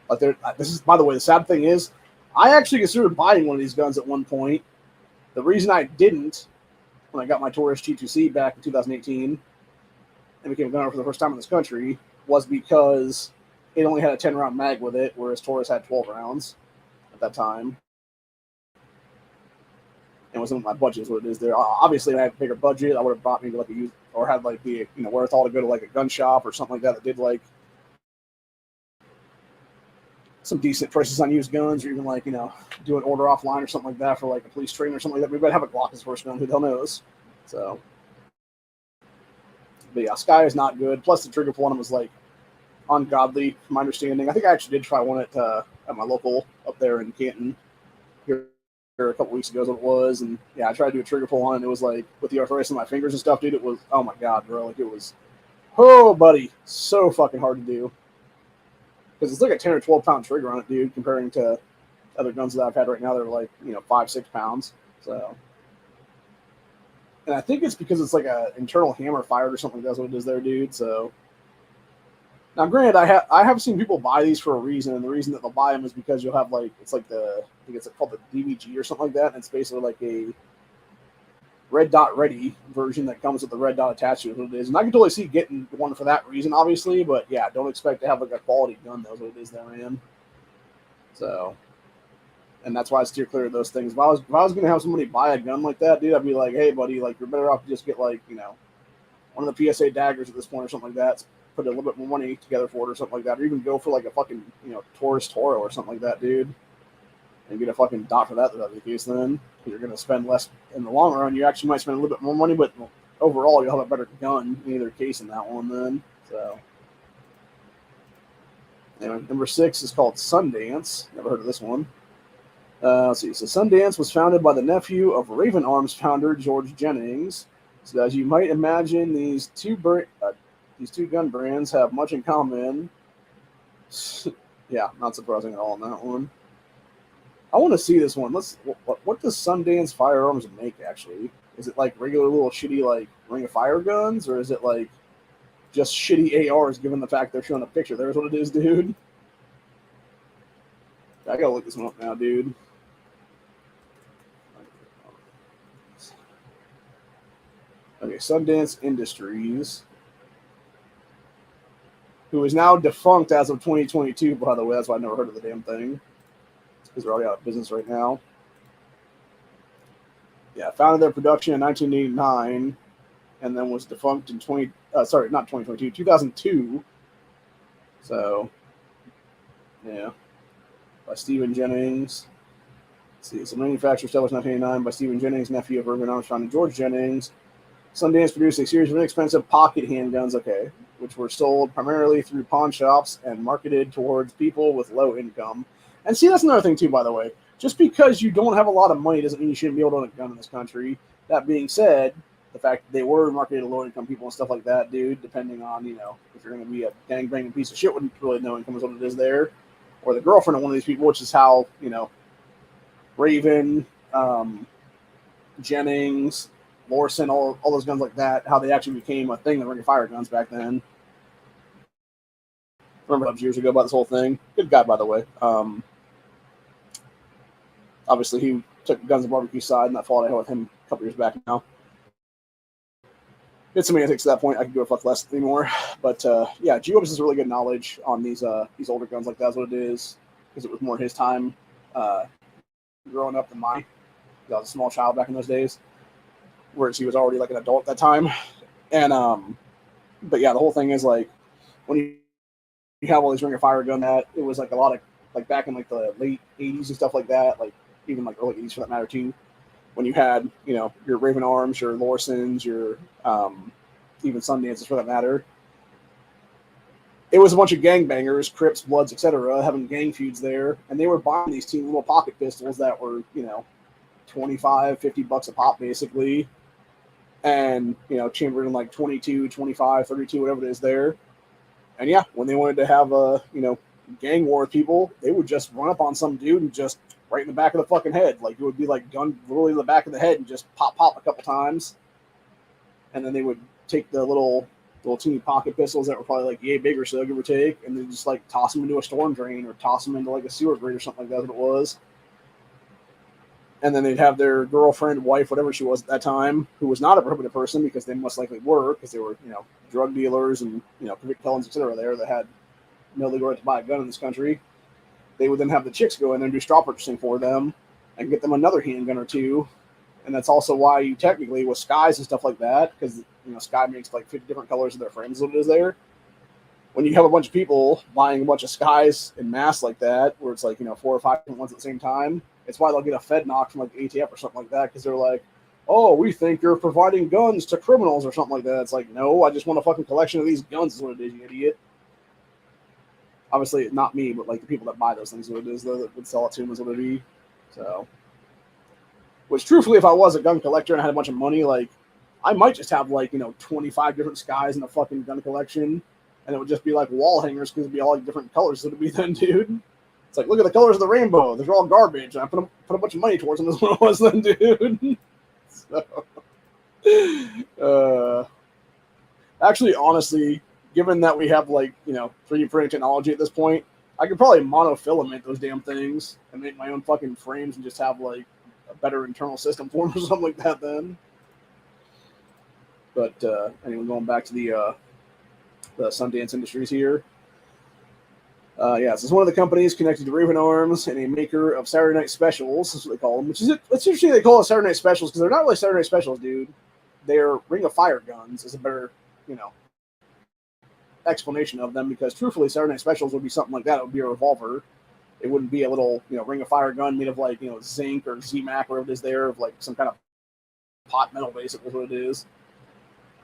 Like this is, by the way, the sad thing is, I actually considered buying one of these guns at one point. The reason I didn't, when I got my Taurus G2C back in 2018 and became a gunner for the first time in this country, was because it only had a 10-round mag with it, whereas Taurus had 12 rounds at that time. And wasn't my budget is what it is there. Obviously, if I had a bigger budget, I would have bought maybe like a used, or had like the wherewithal to go to like a gun shop or something like that did like some decent prices on used guns, or even like do an order offline or something like that for like a police train or something like that. We might have a Glock as first gun. Who the hell knows? So, but yeah, Sky is not good. Plus, the trigger pull on them was like ungodly, from my understanding. I think I actually did try one at my local up there in Canton here a couple weeks ago, as it was, and yeah, I tried to do a trigger pull on it. And it was like with the arthritis in my fingers and stuff, dude. It was, oh my god, bro, like it was, oh buddy, so fucking hard to do because it's like a 10 or 12 pound trigger on it, dude, comparing to other guns that I've had right now. They're like 5-6 pounds. So, and I think it's because it's like a internal hammer fired or something. That's what it is there, dude. So. Now, granted, I have seen people buy these for a reason, and the reason that they'll buy them is because you'll have like I think it's called the DVG or something like that, and it's basically like a red dot ready version that comes with the red dot attached to it. What it is, and I can totally see getting one for that reason, obviously, but yeah, don't expect to have like a quality gun. That's what it is there, man. So, and that's why I steer clear of those things. If I was gonna have somebody buy a gun like that, dude, I'd be like, hey, buddy, like you're better off to just get like one of the PSA daggers at this point or something like that. Put a little bit more money together for it or something like that, or even go for like a fucking Taurus Toro or something like that, dude, and get a fucking dot for that. That'd be the case. Then you're gonna spend less in the long run. You actually might spend a little bit more money, but overall, you'll have a better gun in either case in that one then. So, anyway, number 6 is called Sundance. Never heard of this one. Let's see. So Sundance was founded by the nephew of Raven Arms founder George Jennings. So as you might imagine, these two gun brands have much in common. Yeah, not surprising at all on that one. I want to see this one. What does Sundance Firearms make actually? Is it like regular little shitty like Ring of Fire guns, or is it like just shitty ARs? Given the fact they're showing a picture, there's what it is, dude. I gotta look this one up now, dude. Okay, Sundance Industries, who is now defunct as of 2022, by the way. That's why I never heard of the damn thing. It's because they're already out of business right now. Yeah, founded their production in 1989, and then was defunct in 2002. So, yeah, by Stephen Jennings. Let's see, it's a manufacturer established in 1989 by Stephen Jennings, nephew of Irvin Armstrong and George Jennings. Sundance produced a series of inexpensive pocket handguns, which were sold primarily through pawn shops and marketed towards people with low income. And see, that's another thing too, by the way. Just because you don't have a lot of money doesn't mean you shouldn't be able to own a gun in this country. That being said, the fact that they were marketed to low income people and stuff like that, dude, depending on, if you're going to be a gangbanging piece of shit with really no income is what it is there, or the girlfriend of one of these people, which is how, Raven, Jennings, Morrison, all those guns like that, how they actually became a thing, the Ring of Fire guns back then. Remember years ago about this whole thing? Good guy, by the way. Obviously, he took Guns and Barbecue side, and that fought I had with him a couple years back now. Did some antics to that point. I could go fuck less anymore. But, yeah, G-Webs has really good knowledge on these older guns like that's what it is, because it was more his time growing up than mine. I was a small child back in those days, whereas he was already like an adult at that time. And but yeah, the whole thing is like when you have all these Ring of Fire gun, that it was like a lot of like back in like the late 80s and stuff like that, like even like early 80s for that matter too, when you had your Raven Arms, your Lorsons, your even Sundances for that matter. It was a bunch of gangbangers, Crips, Bloods, etc., having gang feuds there, and they were buying these two little pocket pistols that were, $25, $50 a pop, basically, and, chambered in like 22, 25, 32, whatever it is there. And yeah, when they wanted to have a, gang war with people, they would just run up on some dude and just right in the back of the fucking head. Like, it would be like gun literally in the back of the head and just pop a couple times. And then they would take the little teeny pocket pistols that were probably like yay big or so, give or take, and then just like toss them into a storm drain or toss them into like a sewer grate or something like that, what it was. And then they'd have their girlfriend, wife, whatever she was at that time, who was not a prohibited person because they most likely were, because they were, drug dealers and, convicted felons, etc. there that had no legal right to buy a gun in this country. They would then have the chicks go in there and do straw purchasing for them and get them another handgun or two. And that's also why you technically, with Skies and stuff like that, because, Sky makes like 50 different colors of their frames, what it is there. When you have a bunch of people buying a bunch of Skies in mass like that, where it's like, 4 or 5 different ones at the same time, it's why they'll get a Fed knock from like ATF or something like that, because they're like, oh, we think you're providing guns to criminals or something like that. It's like, no, I just want a fucking collection of these guns is what it is, you idiot. Obviously, not me, but like the people that buy those things, what it is, though, that would sell it to them is what it be. So, which truthfully, if I was a gun collector and I had a bunch of money, like, I might just have like, 25 different Skies in a fucking gun collection, and it would just be like wall hangers because it'd be all like different colors. So it'd be then, dude. It's like, look at the colors of the rainbow. They're all garbage. And I put a bunch of money towards them. That's what it was then, dude. So, actually, honestly, given that we have like 3D printing technology at this point, I could probably monofilament those damn things and make my own fucking frames and just have like a better internal system for them or something like that then. But anyway, going back to the Sundance Industries here. Yeah, so it's one of the companies connected to Raven Arms and a maker of Saturday Night Specials. That's what they call them. Which is it's interesting they call it Saturday Night Specials because they're not really Saturday Night Specials, dude. They're Ring of Fire guns is a better, explanation of them, because truthfully, Saturday Night Specials would be something like that. It would be a revolver. It wouldn't be a little, Ring of Fire gun made of like, zinc or Z-Mac or whatever it is there, of like some kind of pot metal base. Is what it is.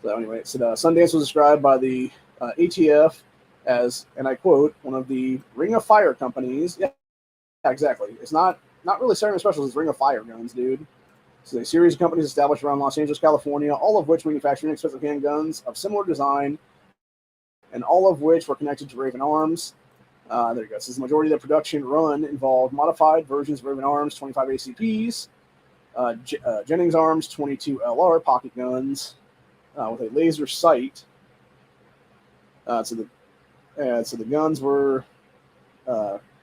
So anyway, so Sundance was described by the ATF as, and I quote, one of the Ring of Fire companies. Yeah, exactly. It's not really Siren Specials. It's Ring of Fire guns, dude. So a series of companies established around Los Angeles, California, all of which manufacture inexpensive handguns of similar design, and all of which were connected to Raven Arms. There you go. So the majority of the production run involved modified versions of Raven Arms 25 ACPs, Jennings Arms 22 LR pocket guns with a laser sight. So the guns were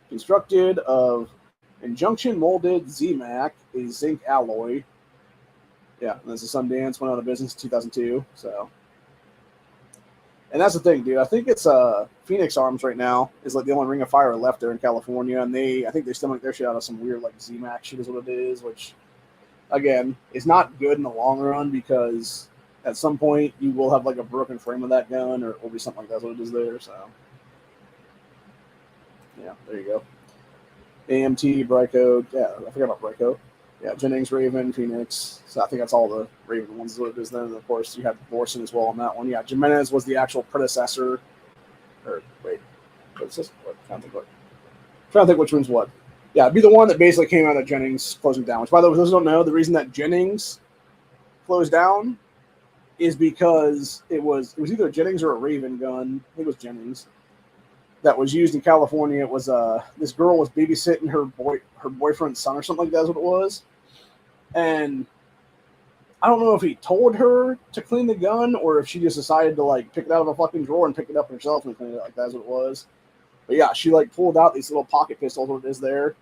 constructed of injunction molded ZMAC, a zinc alloy. Yeah, and this is Sundance, went out of business in 2002. So, and that's the thing, dude. I think it's Phoenix Arms right now is like the only Ring of Fire left there in California, and I think they still make their shit out of some weird like ZMAC shit is what it is, which again is not good in the long run because at some point you will have like a broken frame of that gun or it will be something like that's what it is there. So, yeah, there you go. AMT, Bryco, yeah, I forgot about Bryco. Yeah, Jennings, Raven, Phoenix. So I think that's all the Raven ones is what it is then. And of course, you have Borson as well on that one. Yeah, Jimenez was the actual predecessor. Or, wait, what's this? What? I'm trying to think which one's what. Yeah, it'd be the one that basically came out of Jennings closing down. Which, by the way, those who don't know, the reason that Jennings closed down is because it was either a Jennings or a Raven gun. I think it was Jennings. That was used in California. It was this girl was babysitting her boyfriend's son or something like that is what it was. And I don't know if he told her to clean the gun or if she just decided to like pick it out of a fucking drawer and pick it up herself and clean it like that's what it was. But yeah, she like pulled out these little pocket pistols, what it is there.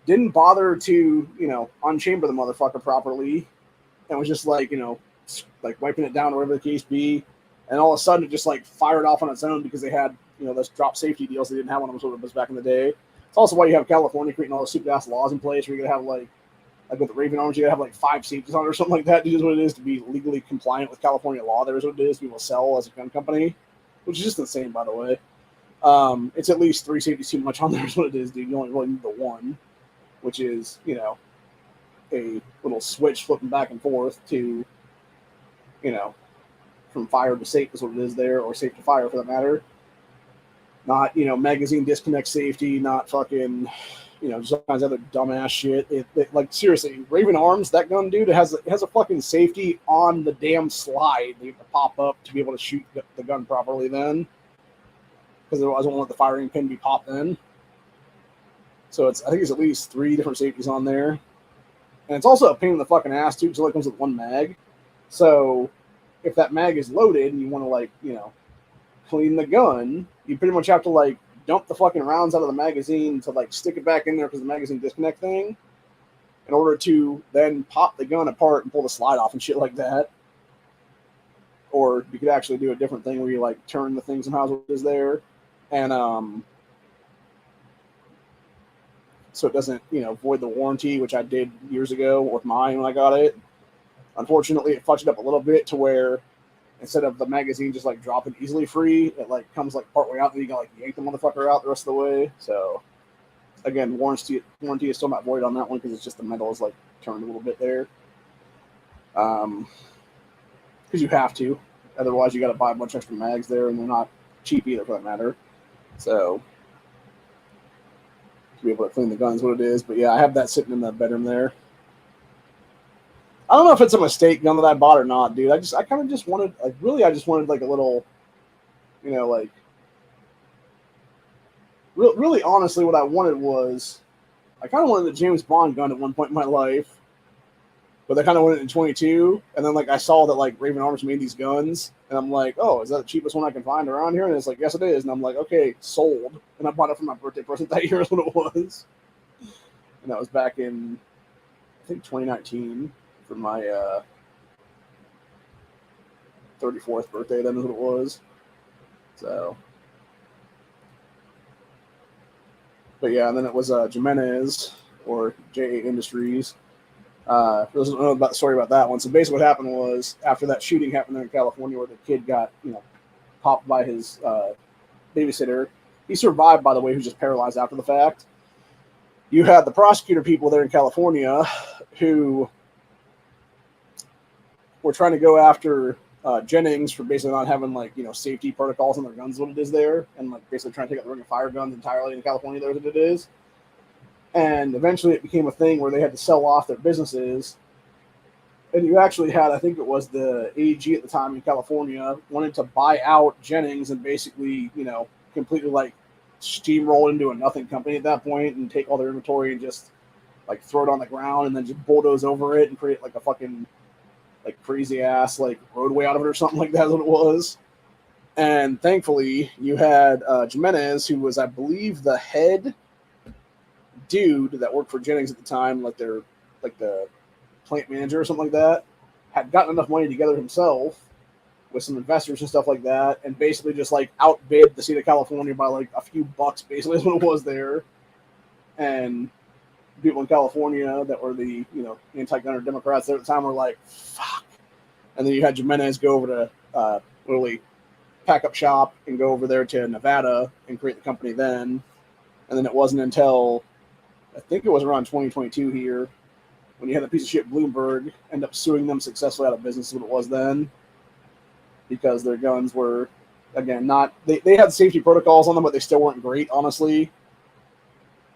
Didn't bother to, unchamber the motherfucker properly. And was just like, like wiping it down or whatever the case be. And all of a sudden it just like fired off on its own because they had, those drop safety deals. They didn't have one of them back in the day. It's also why you have California creating all the stupid ass laws in place where you're gonna have like with the Raven Arms, you gotta have like 5 safeties on it or something like that. It is what it is to be legally compliant with California law. There is what it is to be able to sell as a gun company, which is just insane, by the way. It's at least 3 safeties too much on there is what it is, dude. You only really need the one, which is, a little switch flipping back and forth to, from fire to safe is what it is there, or safe to fire for that matter. Not, magazine disconnect safety, not fucking, just all kinds of other dumbass shit. It like, seriously, Raven Arms, that gun, dude, it has a fucking safety on the damn slide that you have to pop up to be able to shoot the gun properly then. Because otherwise I don't want the firing pin to be popped in. So I think it's at least 3 different safeties on there. And it's also a pain in the fucking ass, too, because it only comes with 1 mag. So if that mag is loaded and you want to, clean the gun, you pretty much have to like dump the fucking rounds out of the magazine to like stick it back in there because the magazine disconnect thing in order to then pop the gun apart and pull the slide off and shit like that. Or you could actually do a different thing where you like turn the thing somehow what is there and so it doesn't void the warranty, which I did years ago with mine when I got it. Unfortunately, it fucked it up a little bit to where instead of the magazine just like dropping easily free, it like comes like partway out and you can like yank the motherfucker out the rest of the way. So again, warranty is still not void on that one because it's just the metal is like turned a little bit there. Because you have to, otherwise you got to buy a bunch of extra mags there, and they're not cheap either for that matter. So to be able to clean the gun is what it is. But yeah, I have that sitting in the bedroom there. I don't know if it's a mistake gun that I bought or not, dude. I kind of just wanted, like, really, I just wanted, like, a little, like, really, honestly, what I wanted was, I kind of wanted the James Bond gun at one point in my life, but I kind of wanted it in 22, and then, like, I saw that, like, Raven Arms made these guns, and I'm like, oh, is that the cheapest one I can find around here? And it's like, yes, it is, and I'm like, okay, sold, and I bought it for my birthday present that year is what it was, and that was back in, I think, 2019. For my 34th birthday, then is what it was. So, but yeah, and then it was Jimenez or JA Industries. For those who don't know about the story about that one, so basically what happened was after that shooting happened there in California, where the kid got popped by his babysitter. He survived, by the way, who's just paralyzed after the fact. You had the prosecutor people there in California who were trying to go after Jennings for basically not having like safety protocols on their guns. What it is there, and like basically trying to take out the ring of fire guns entirely in California. That's what it is. And eventually, it became a thing where they had to sell off their businesses. And you actually had, I think it was the AG at the time in California, wanted to buy out Jennings and basically, completely like steamroll into a nothing company at that point and take all their inventory and just like throw it on the ground and then just bulldoze over it and create like a fucking like crazy ass like roadway out of it or something like that. Is what it was. And thankfully, you had Jimenez, who was, I believe, the head dude that worked for Jennings at the time, like the plant manager or something like that, had gotten enough money together himself with some investors and stuff like that, and basically just like outbid the state of California by like a few bucks, basically is what it was there. And people in California that were the anti-gunner Democrats there at the time were like, fuck. And then you had Jimenez go over to literally pack up shop and go over there to Nevada and create the company then. And then it wasn't until I think it was around 2022 here when you had a piece of shit Bloomberg end up suing them successfully out of business is what it was then, because their guns were, again, not, they had safety protocols on them, but they still weren't great, honestly.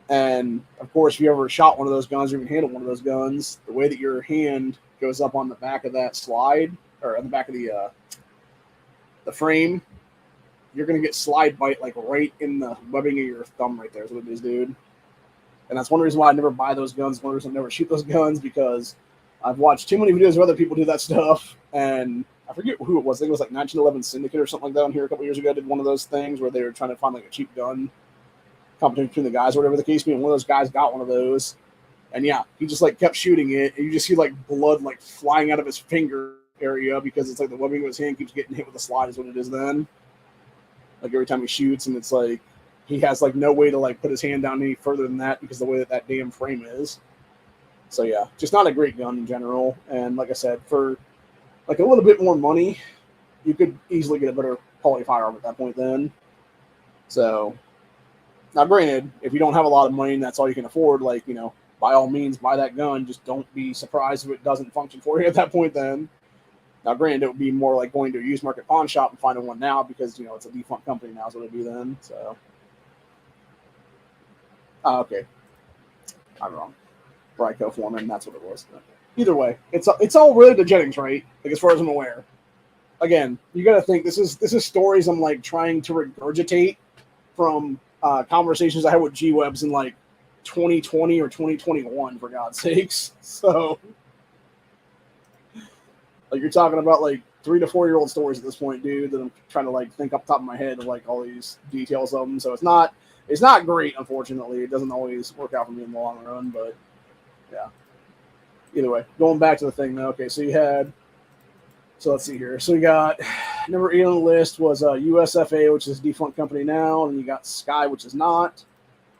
And of course, if you ever shot one of those guns or even handled one of those guns, the way that your hand goes up on the back of that slide or on the back of the frame, you're going to get slide bite like right in the webbing of your thumb right there is what it is, dude. And that's one reason why I never buy those guns. One reason I never shoot those guns, because I've watched too many videos of other people do that stuff. And I forget who it was. I think it was like 1911 Syndicate or something like that on here a couple years ago. I did one of those things where they were trying to find like a cheap gun competition between the guys or whatever the case be. And one of those guys got one of those. And yeah, he just like kept shooting it. And you just see like blood like flying out of his finger area because it's like the webbing of his hand keeps getting hit with the slide is what it is then. Like every time he shoots, and it's like, he has like no way to like put his hand down any further than that because of the way that damn frame is. So yeah, just not a great gun in general. And like I said, for like a little bit more money, you could easily get a better quality firearm at that point then. So now granted, if you don't have a lot of money and that's all you can afford, like, by all means buy that gun. Just don't be surprised if it doesn't function for you at that point then. Now granted, it would be more like going to a used market pawn shop and finding one now because, it's a defunct company now is what it would be then. So okay, I'm wrong. Bryco Foreman, that's what it was. Either way, it's all related to Jennings, right? Like as far as I'm aware. Again, you got to think this is stories I'm like trying to regurgitate from conversations I had with G-Webs in like 2020 or 2021, for God's sakes. So, like you're talking about like 3 to 4 year old stories at this point, dude. That I'm trying to like think up top of my head of like all these details of them. So it's not great, unfortunately. It doesn't always work out for me in the long run, but yeah. Either way, going back to the thing though. Okay, so let's see here. So we got number 8 on the list was USFA, which is a defunct company now, and you got Sky, which is not.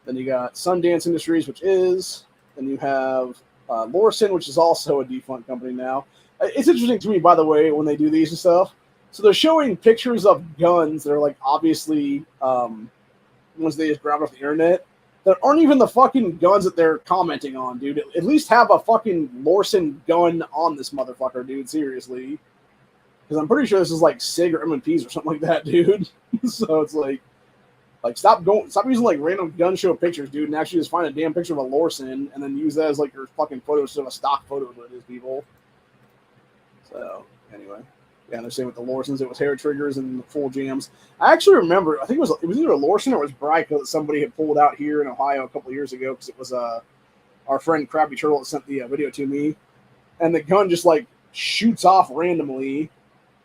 Then you got Sundance Industries, which is. Then you have Lorson, which is also a defunct company now. It's interesting to me, by the way, when they do these and stuff. So they're showing pictures of guns that are like obviously ones they just grabbed off the internet that aren't even the fucking guns that they're commenting on, dude. At least have a fucking Lorson gun on this motherfucker, dude. Seriously. Because I'm pretty sure this is like SIG or M&Ps or something like that, dude. So it's like stop using like random gun show pictures, dude, and actually just find a damn picture of a Lorson and then use that as like your fucking photo instead of a stock photo of what it is, people. So anyway, yeah, they're saying with the Lorsons, it was hair triggers and full jams. I actually remember, I think it was either a Lorson or it was Bryco that somebody had pulled out here in Ohio a couple of years ago because it was our friend Krabby Turtle that sent the video to me, and the gun just like shoots off randomly,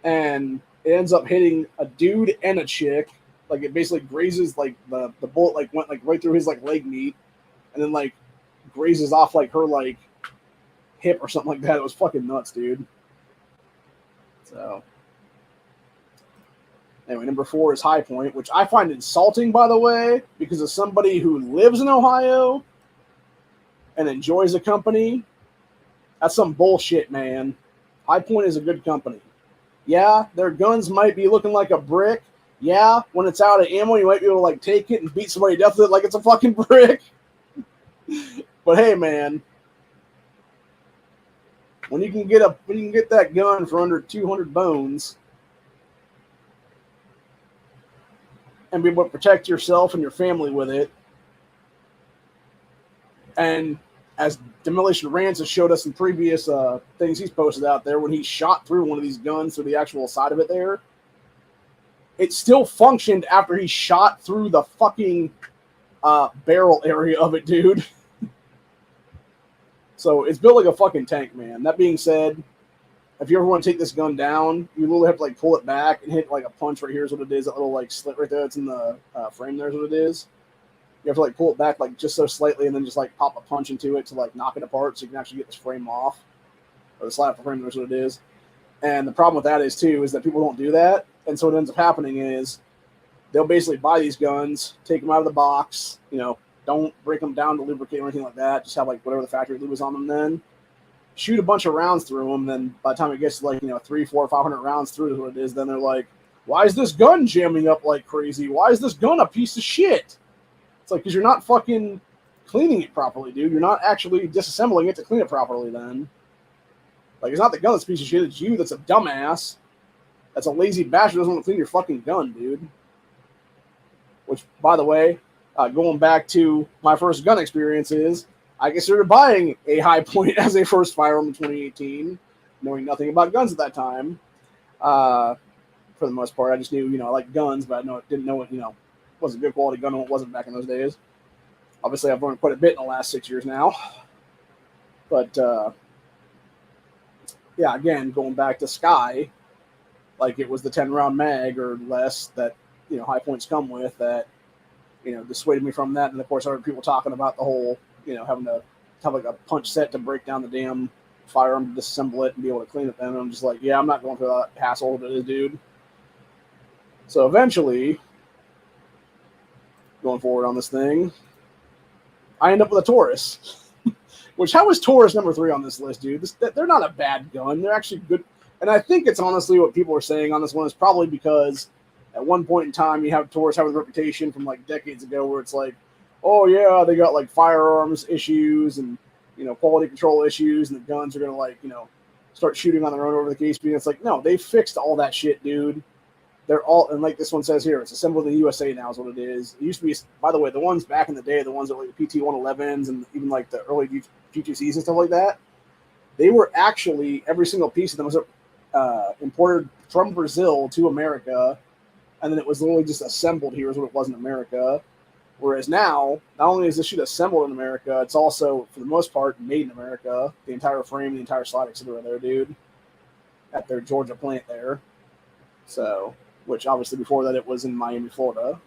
and it ends up hitting a dude and a chick. Like it basically grazes like the bullet like went like right through his like leg meat, and then like grazes off like her like hip or something like that. It was fucking nuts, dude. So anyway, number 4 is High Point, which I find insulting, by the way, because as somebody who lives in Ohio and enjoys the company, that's some bullshit, man. High Point is a good company. Yeah, their guns might be looking like a brick. Yeah, when it's out of ammo, you might be able to like take it and beat somebody to death with it like it's a fucking brick. But hey, man, When you can get that gun for under 200 bones and be able to protect yourself and your family with it, and as Demolition Rants has showed us in previous things he's posted out there, when he shot through one of these guns through the actual side of it there, it still functioned after he shot through the fucking barrel area of it, dude. So it's built like a fucking tank, man. That being said, if you ever want to take this gun down, you literally have to like pull it back and hit like a punch right here is what it is. That little like slit right there that's in the frame there is what it is. You have to like pull it back like just so slightly and then just like pop a punch into it to like knock it apart so you can actually get this frame off. Or the slide off the frame, that's what it is. And the problem with that is too is that people don't do that. And so what ends up happening is they'll basically buy these guns, take them out of the box, don't break them down to lubricate or anything like that. Just have like whatever the factory lube is on them then. Shoot a bunch of rounds through them. Then by the time it gets to like, 300, 400, 500 rounds through is what it is. Then they're like, why is this gun jamming up like crazy? Why is this gun a piece of shit? It's like, because you're not fucking cleaning it properly, dude. You're not actually disassembling it to clean it properly then. Like, it's not the gun that's a piece of shit. It's you that's a dumbass. That's a lazy bastard who doesn't want to clean your fucking gun, dude. Which, by the way, going back to my first gun experiences, I considered buying a High Point as a first firearm in 2018, knowing nothing about guns at that time. For the most part, I just knew, I liked guns, but I didn't know it, was a good quality gun when it wasn't back in those days. Obviously, I've learned quite a bit in the last 6 years now. But, yeah, again, going back to Sky, like it was the 10-round mag or less that, High Points come with that, dissuaded me from that. And, of course, I heard people talking about the whole, having to have like a punch set to break down the damn firearm to disassemble it and be able to clean it then. And I'm just like, yeah, I'm not going through that hassle that it is, dude. So eventually, going forward on this thing, I end up with a Taurus. Which, how is Taurus number 3 on this list, dude? They're not a bad gun. They're actually good. And I think it's honestly what people are saying on this one is probably because at one point in time, you have Taurus having a reputation from like decades ago where it's like, oh yeah, they got like firearms issues and, quality control issues and the guns are going to like, start shooting on their own over the case. It's like, no, they fixed all that shit, dude. They're all, and like this one says here, it's assembled in the USA now is what it is. It used to be, by the way, the ones back in the day, the ones that were like the PT-111s and even like the early G2Cs and stuff like that, they were actually, every single piece of them was imported from Brazil to America, and then it was literally just assembled here is what it was in America. Whereas now, not only is this shit assembled in America, it's also, for the most part, made in America. The entire frame, the entire slide, etc. there, dude, at their Georgia plant there. So, which obviously before that it was in Miami, Florida.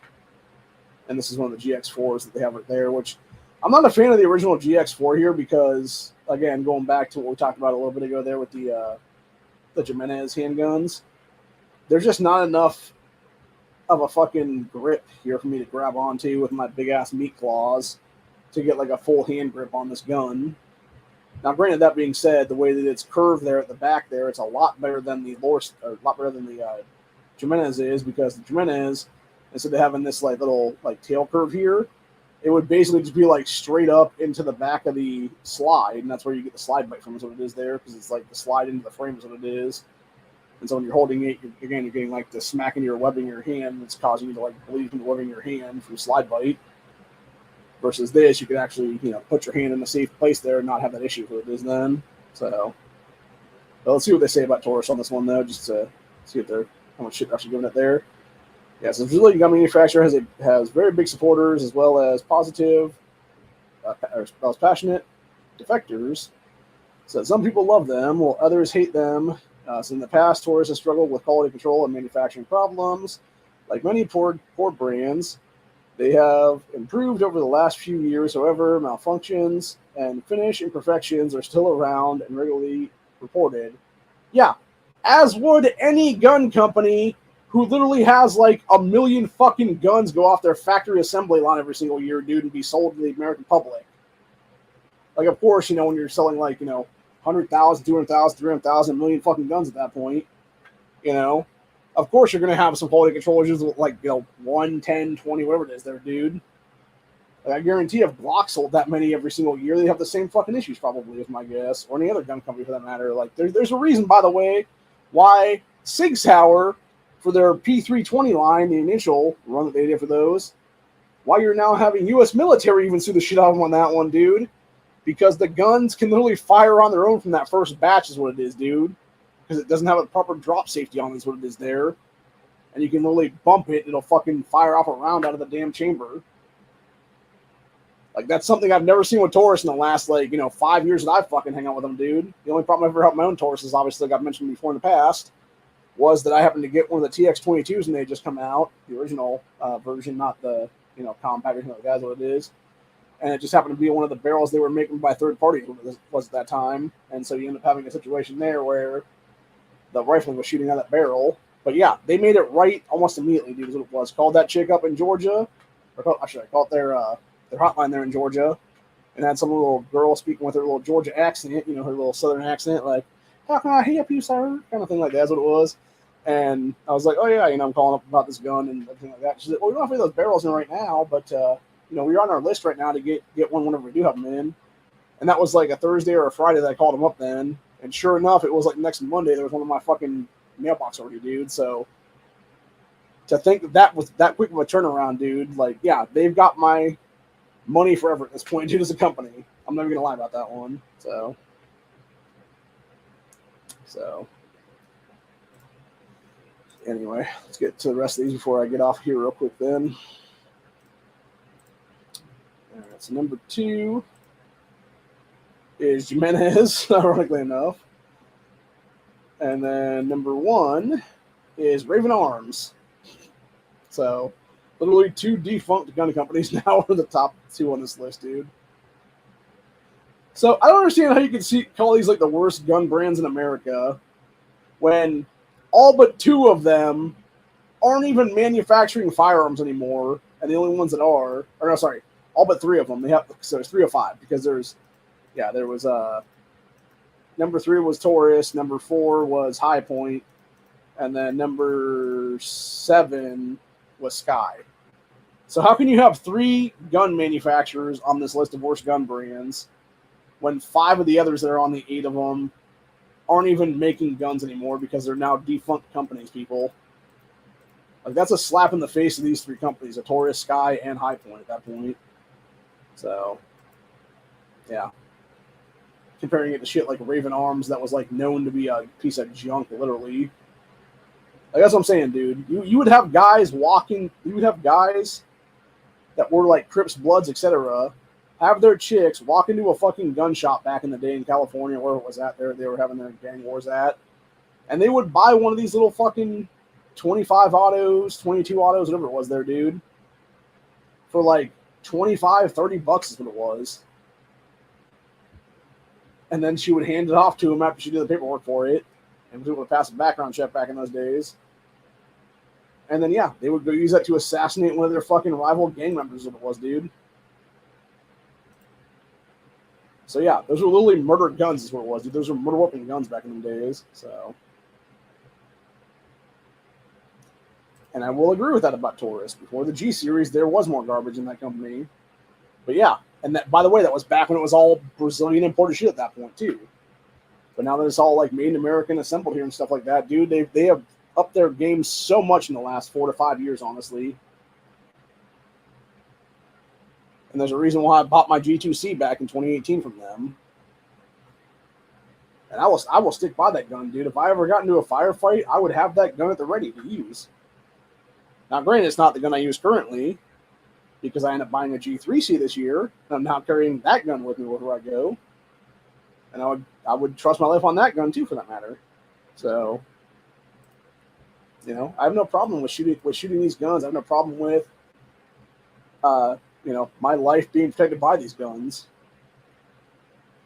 And this is one of the GX4s that they have right there, which I'm not a fan of the original GX4 here because, again, going back to what we talked about a little bit ago there with the Jimenez handguns, there's just not enough of a fucking grip here for me to grab onto with my big-ass meat claws to get like a full hand grip on this gun. Now, granted, that being said, the way that it's curved there at the back there, it's a lot better than the Jimenez is, because the Jimenez, instead of having this like little like tail curve here, it would basically just be like straight up into the back of the slide, and that's where you get the slide bite from is what it is there, because it's like the slide into the frame is what it is. And so when you're holding it, you're getting like the smack into your webbing in your hand that's causing you to like bleed from the webbing in your hand from slide bite. Versus this, you could actually, put your hand in a safe place there and not have that issue with it is then. So, well, let's see what they say about Taurus on this one, though, just to see if they're how much shit they're actually giving it there. Yeah, so the Brazilian gun manufacturer has very big supporters as well as positive, as well as passionate defectors. So some people love them, while others hate them. So in the past, Taurus has struggled with quality control and manufacturing problems. Like many poor brands, they have improved over the last few years. However, malfunctions and finish imperfections are still around and regularly reported. Yeah, as would any gun company who literally has like 1 million fucking guns go off their factory assembly line every single year, dude, and be sold to the American public. Like, of course, when you're selling like, 100,000, 200,000, 300,000, 1 million fucking guns at that point, of course you're going to have some quality control issues with like, 1, 10, 20, whatever it is there, dude. Like, I guarantee if Glock sold that many every single year, they'd have the same fucking issues probably, is my guess, or any other gun company for that matter. Like, there's a reason, by the way, why Sig Sauer, for their P320 line, the initial run that they did for those, why you're now having U.S. military even sue the shit out of them on that one, dude. Because the guns can literally fire on their own from that first batch is what it is, dude. Because it doesn't have a proper drop safety on it is what it is there. And you can literally bump it and it'll fucking fire off a round out of the damn chamber. Like, that's something I've never seen with Taurus in the last, 5 years that I've fucking hang out with them, dude. The only problem I've ever had with my own Taurus is, obviously, like I've mentioned before in the past, was that I happened to get one of the TX22s and they had just come out, the original version, not the, compact version, that's what it is. And it just happened to be one of the barrels they were making by third parties was at that time. And so you end up having a situation there where the rifling was shooting out of that barrel. But yeah, they made it right almost immediately, dude, is what it was. Called that chick up in Georgia. I called their hotline there in Georgia. And had some little girl speaking with her little Georgia accent, her little southern accent, like, how can I help you, sir? Kind of thing like that is what it was. And I was like, oh yeah, I'm calling up about this gun and everything like that. She said, well, we don't have any of those barrels in right now, but we're on our list right now to get one whenever we do have them in. And that was like a Thursday or a Friday that I called them up then. And sure enough, it was like next Monday, there was one in my fucking mailbox already, dude. So to think that was that quick of a turnaround, dude, like, yeah, they've got my money forever at this point, dude, as a company. I'm never going to lie about that one. So anyway, let's get to the rest of these before I get off here real quick then. All right, so number 2 is Jimenez, ironically enough. And then number 1 is Raven Arms. So literally 2 defunct gun companies now are the top 2 on this list, dude. So I don't understand how you can call these like the worst gun brands in America when all but 2 of them aren't even manufacturing firearms anymore, and the only ones that are, or no, sorry, all but 3 of them. So there's 3 of 5 because there was number 3 was Taurus, number 4 was High Point, and then number 7 was Sky. So how can you have 3 gun manufacturers on this list of worst gun brands when 5 of the others that are on the 8 of them aren't even making guns anymore because they're now defunct companies, people? Like, that's a slap in the face of these 3 companies, Taurus, Sky, and High Point at that point. So, yeah. Comparing it to shit like Raven Arms that was, like, known to be a piece of junk, literally. Like, that's what I'm saying, dude. You would have guys that were, like, Crips, Bloods, etc., have their chicks walk into a fucking gun shop back in the day in California, where it was at there, they were having their gang wars at, and they would buy one of these little fucking 25 autos, 22 autos, whatever it was there, dude, for like $25, $30 is what it was. And then she would hand it off to him after she did the paperwork for it and was able to pass a background check back in those days. And then, yeah, they would go use that to assassinate one of their fucking rival gang members is what it was, dude. So, yeah, those were literally murder guns is what it was, dude. Those were murder weapon guns back in the days, so. And I will agree with that about Taurus. Before the G series, there was more garbage in that company. But yeah, and that, by the way, that was back when it was all Brazilian imported shit at that point too. But now that it's all like made in America and assembled here and stuff like that, dude, they have upped their game so much in the last 4 to 5 years, honestly. And there's a reason why I bought my G2C back in 2018 from them. And I will stick by that gun, dude. If I ever got into a firefight, I would have that gun at the ready to use. Now, granted, it's not the gun I use currently, because I ended up buying a G3C this year, and I'm now carrying that gun with me wherever I go. And I would trust my life on that gun too, for that matter. So, I have no problem with shooting these guns. I have no problem with, my life being protected by these guns.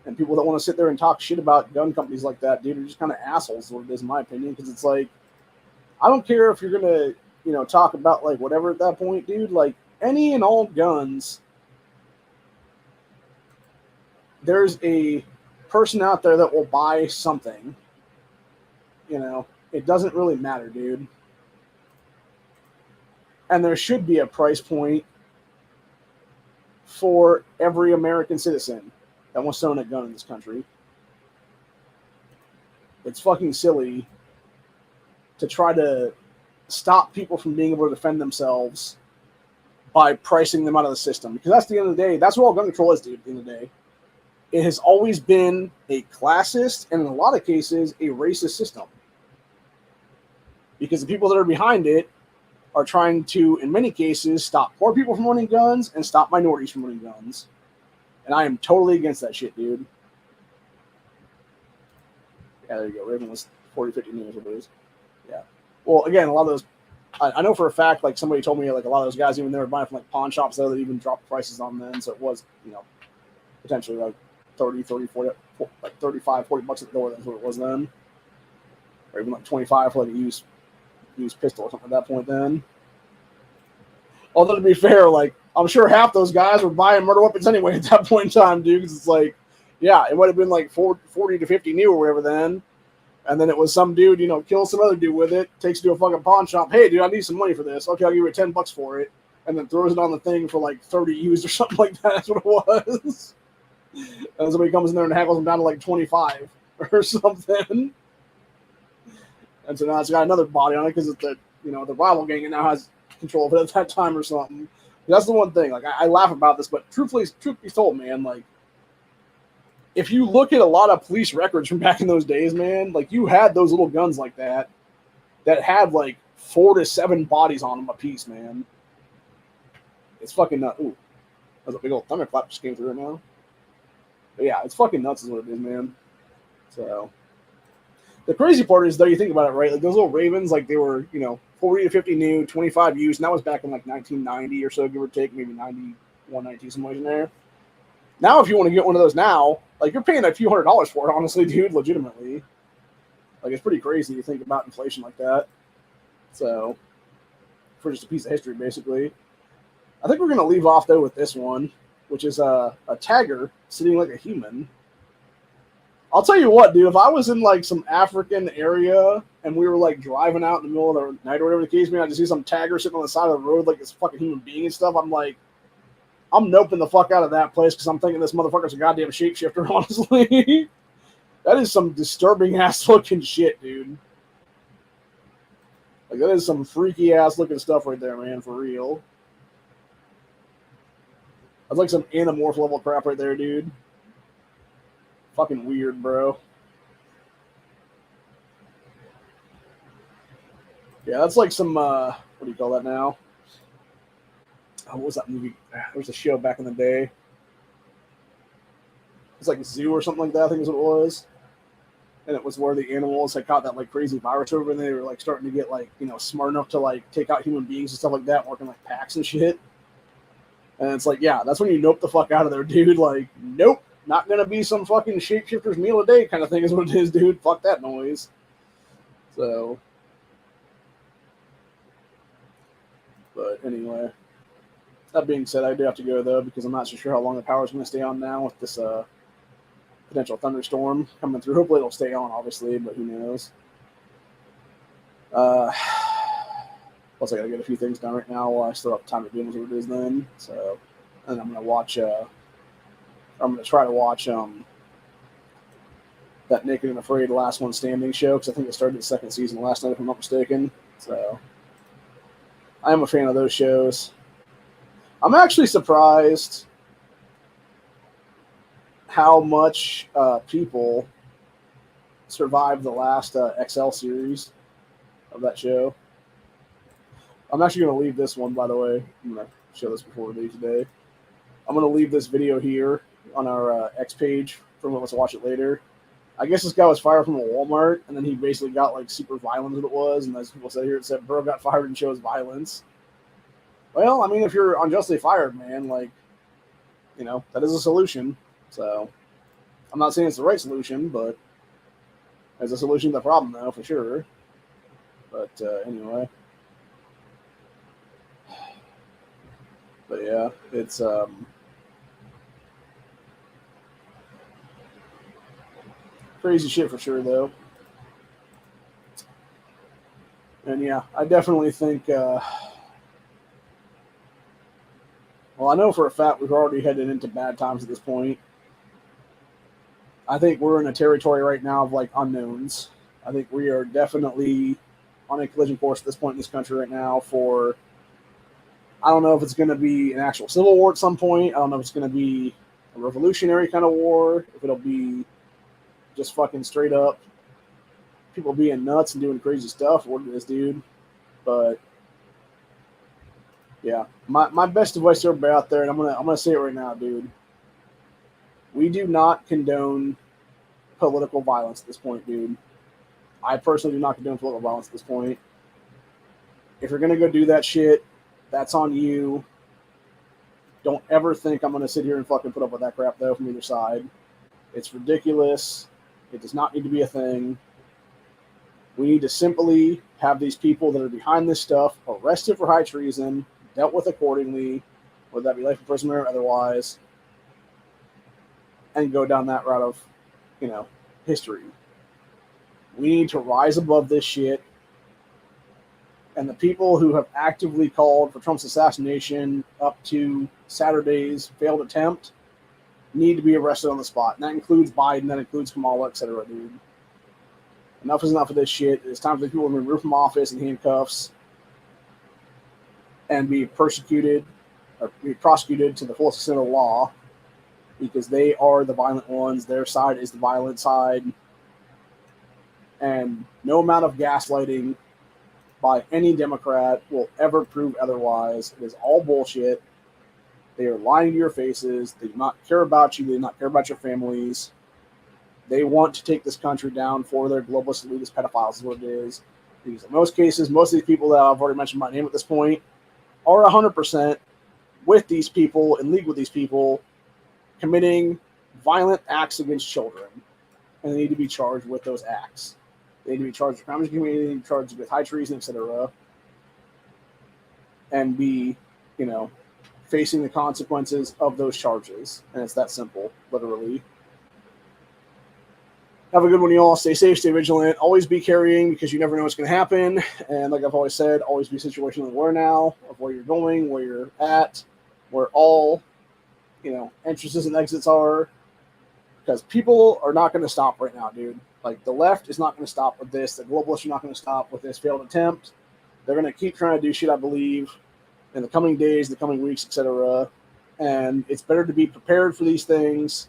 And people that want to sit there and talk shit about gun companies like that, dude, are just kind of assholes, is what it is, in my opinion. Because it's like, I don't care if you're gonna, talk about like whatever at that point, dude. Like, any and all guns, there's a person out there that will buy something. It doesn't really matter, dude. And there should be a price point for every American citizen that wants to own a gun in this country. It's fucking silly to try to stop people from being able to defend themselves by pricing them out of the system. Because that's the end of the day. That's what all gun control is, dude, at the end of the day. It has always been a classist and in a lot of cases a racist system. Because the people that are behind it are trying to, in many cases, stop poor people from owning guns and stop minorities from owning guns. And I am totally against that shit, dude. Yeah, there you go. Raven was 40, 50 news, what it is. Yeah. Well, again, a lot of those, I know for a fact, like somebody told me, like a lot of those guys, even they were buying from like pawn shops, though, that even dropped prices on them. So it was, potentially like 30, 40, like 35, 40 bucks at the door. That's what it was then. Or even like 25 for like a used pistol or something at that point then. Although to be fair, like I'm sure half those guys were buying murder weapons anyway at that point in time, dude. Because it's like, yeah, it would have been like 40 to 50 new or whatever then. And then it was some dude, kills some other dude with it, takes it to a fucking pawn shop. Hey, dude, I need some money for this. Okay, I'll give you $10 for it. And then throws it on the thing for like 30 used or something like that. That's what it was. And somebody comes in there and haggles them down to like 25 or something. And so now it's got another body on it because it's the rival gang and now has control of it at that time or something. That's the one thing. Like I laugh about this, but truth be told, man, like if you look at a lot of police records from back in those days, man, like you had those little guns like that had like 4 to 7 bodies on them a piece, man. It's fucking nuts. Ooh, there's a big old thunderclap just came through right now. But yeah, it's fucking nuts is what it is, man. So the crazy part is, though, you think about it, right? Like those little Ravens, like they were, 40 to 50 new, 25 used, and that was back in like 1990 or so, give or take, maybe 91, 92, somewhere in there. Now, if you want to get one of those now, like you're paying a few $100s for it, honestly, dude, legitimately. Like it's pretty crazy to think about inflation like that. So, for just a piece of history, basically. I think we're going to leave off, though, with this one, which is a tagger sitting like a human. I'll tell you what, dude, if I was in like some African area and we were like driving out in the middle of the night or whatever the case may be, I just see some tagger sitting on the side of the road like it's a fucking human being and stuff, I'm like, I'm noping the fuck out of that place because I'm thinking this motherfucker's a goddamn shapeshifter, honestly. That is some disturbing ass looking shit, dude. Like that is some freaky ass looking stuff right there, man, for real. That's like some Animorph level crap right there, dude. Fucking weird, bro. Yeah, that's like some, what do you call that now? Oh, what was that movie? There was a show back in the day. It's like Zoo or something like that, I think is what it was. And it was where the animals had caught that like crazy virus over and they were like starting to get like, smart enough to like take out human beings and stuff like that, working like packs and shit. And it's like, yeah, that's when you nope the fuck out of there, dude. Like, nope. Not gonna be some fucking shapeshifter's meal a day kind of thing is what it is, dude. Fuck that noise. So, but anyway, that being said, I do have to go though because I'm not so sure how long the power's gonna stay on now with this potential thunderstorm coming through. Hopefully it'll stay on, obviously, but who knows? Plus I gotta get a few things done right now while I still have time to do what it is then. So, and I'm gonna watch. I'm going to try to watch that Naked and Afraid Last One Standing show because I think it started the second season last night, if I'm not mistaken. So I am a fan of those shows. I'm actually surprised how much people survived the last XL series of that show. I'm actually going to leave this one, by the way. I'm going to show this before we leave today. I'm going to leave this video here on our X page for anyone who wants to watch it later. I guess this guy was fired from a Walmart, and then he basically got like super violent as it was, and as people said here, it said bro got fired and shows violence. Well, I mean, if you're unjustly fired, man, like, that is a solution. So, I'm not saying it's the right solution, but it's a solution to the problem, though, for sure. But anyway. But yeah, it's crazy shit for sure, though. And yeah, I definitely think. Hold Well, I know for a fact we've already headed into bad times at this point. I think we're in a territory right now of like unknowns. I think we are definitely on a collision course at this point in this country right now for, I don't know if it's going to be an actual civil war at some point. I don't know if it's going to be a revolutionary kind of war, if it'll be just fucking straight up people being nuts and doing crazy stuff, what it is, dude. But yeah, my best advice to everybody out there, and I'm gonna say it right now, dude. We do not condone political violence at this point, dude. I personally do not condone political violence at this point. If you're gonna go do that shit, that's on you. Don't ever think I'm gonna sit here and fucking put up with that crap though from either side. It's ridiculous. It does not need to be a thing. We need to simply have these people that are behind this stuff arrested for high treason, dealt with accordingly, whether that be life imprisonment or otherwise, and go down that route of, history. We need to rise above this shit. And the people who have actively called for Trump's assassination up to Saturday's failed attempt need to be arrested on the spot. And that includes Biden, that includes Kamala, etc., dude. Enough is enough of this shit. It's time for the people to be removed from office in handcuffs and be persecuted or be prosecuted to the fullest extent of the law, because they are the violent ones. Their side is the violent side. And no amount of gaslighting by any Democrat will ever prove otherwise. It is all bullshit. They are lying to your faces. They do not care about you. They do not care about your families. They want to take this country down for their globalist elitist pedophiles is what it is. Because in most cases, most of these people that I've already mentioned by name at this point are 100% with these people, in league with these people, committing violent acts against children. And they need to be charged with those acts. They need to be charged with crimes community, they need to be charged with high treason, etc. And be, facing the consequences of those charges. And it's that simple, literally. Have a good one, y'all. Stay safe, stay vigilant. Always be carrying, because you never know what's going to happen. And like I've always said, always be situationally aware now of where you're going, where you're at, where all, entrances and exits are. Because people are not going to stop right now, dude. Like, the left is not going to stop with this. The globalists are not going to stop with this failed attempt. They're going to keep trying to do shit, I believe, in the coming days, the coming weeks, etc. And it's better to be prepared for these things.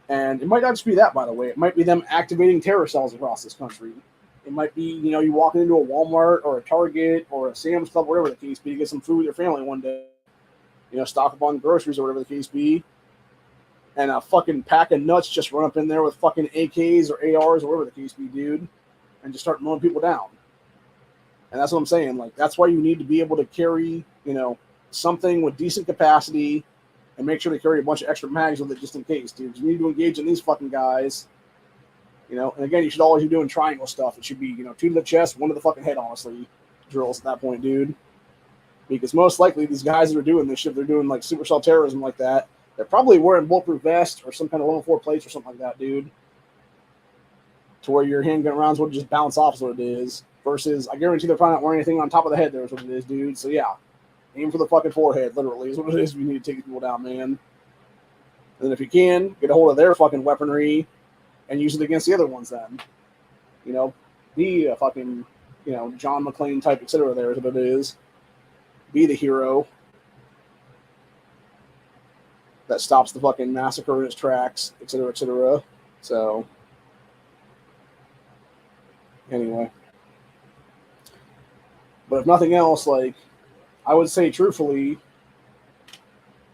And it might not just be that, by the way. It might be them activating terror cells across this country. It might be, you walking into a Walmart or a Target or a Sam's Club, whatever the case be, to get some food with your family one day. Stock up on groceries or whatever the case be. And a fucking pack of nuts just run up in there with fucking AKs or ARs or whatever the case be, dude. And just start mowing people down. And that's what I'm saying. Like, that's why you need to be able to carry, something with decent capacity, and make sure to carry a bunch of extra mags with it just in case, dude. You need to engage in these fucking guys. And again, you should always be doing triangle stuff. It should be, 2 to the chest, 1 to the fucking head, honestly, drills at that point, dude. Because most likely these guys that are doing this shit, they're doing like supercell terrorism like that. They're probably wearing bulletproof vests or some kind of level 4 plates or something like that, dude. To where your handgun rounds would just bounce off is what it is. Versus, I guarantee they're probably not wearing anything on top of the head there is what it is, dude. So yeah, aim for the fucking forehead, literally, is what it is. You need to take people down, man. And then if you can, get a hold of their fucking weaponry and use it against the other ones then. Be a fucking, John McClane type, etc. there is what it is. Be the hero that stops the fucking massacre in its tracks, etc., etc. So, anyway. But if nothing else, like, I would say truthfully,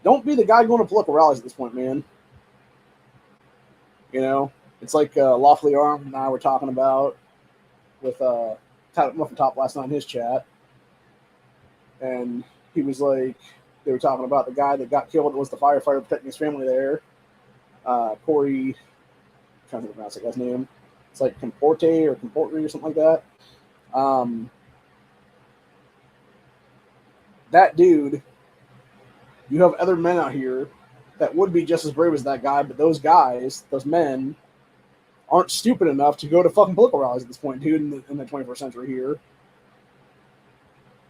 don't be the guy going to political rallies at this point, man. It's like Lawfully Armed and I were talking about with Muffin Top last night in his chat. And he was like, they were talking about the guy that got killed. It was the firefighter protecting his family there. Corey, I'm trying to pronounce that guy's name. It's like Comporte or something like that. That dude, you have other men out here that would be just as brave as that guy, but those guys, those men, aren't stupid enough to go to fucking political rallies at this point, dude, in the 21st century here.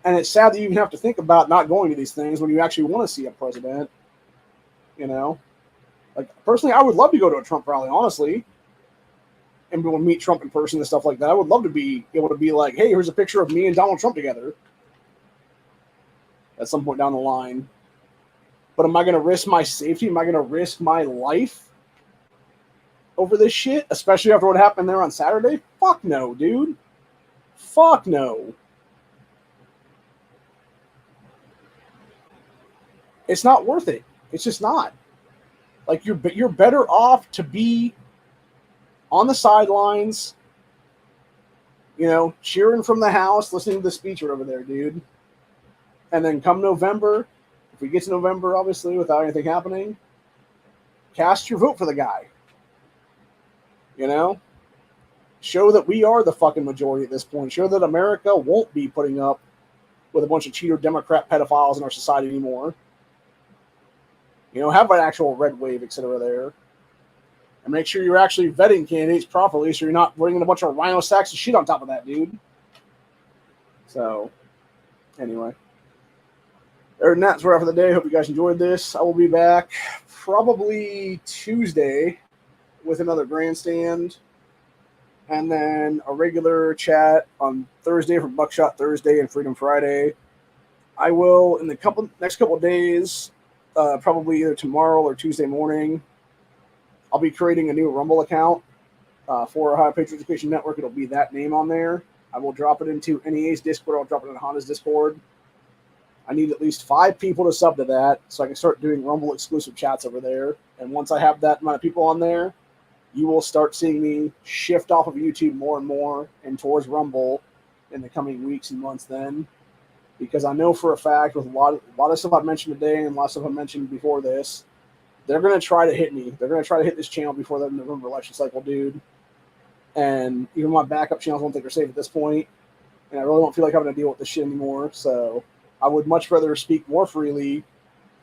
And it's sad that you even have to think about not going to these things when you actually want to see a president. You know, like personally, I would love to go to a Trump rally, honestly, and be able to meet Trump in person and stuff like that. I would love to be able to be like, hey, here's a picture of me and Donald Trump together at some point down the line. But am I going to risk my safety? Am I going to risk my life over this shit? Especially after what happened there on Saturday? Fuck no, dude. Fuck no. It's not worth it. It's just not. Like you're better off to be on the sidelines, you know, cheering from the house, listening to the speech over there, dude. And then come November, if we get to November, obviously, without anything happening, cast your vote for the guy. You know? Show that we are the fucking majority at this point. Show that America won't be putting up with a bunch of cheater Democrat pedophiles in our society anymore. You know, have an actual red wave, etc. there. And make sure you're actually vetting candidates properly so you're not bringing a bunch of rhino sacks of shit on top of that, dude. So, anyway. Other than that, that's where for the day. Hope you guys enjoyed this. I will be back probably Tuesday with another grandstand. And then a regular chat on Thursday for Buckshot Thursday and Freedom Friday. I will, in the next couple of days, probably either tomorrow or Tuesday morning, I'll be creating a new Rumble account for Ohio Patriot Education Network. It'll be that name on there. I will drop it into NEA's Discord. I'll drop it in Honda's Discord. I need at least 5 people to sub to that so I can start doing Rumble exclusive chats over there. And once I have that amount of people on there, you will start seeing me shift off of YouTube more and more and towards Rumble in the coming weeks and months then. Because I know for a fact with a lot of stuff I've mentioned today and a lot of stuff I mentioned before this, they're going to try to hit me. They're going to try to hit this channel before the November election cycle, dude. And even my backup channels don't think they're safe at this point. And I really don't feel like having to deal with this shit anymore. So I would much rather speak more freely.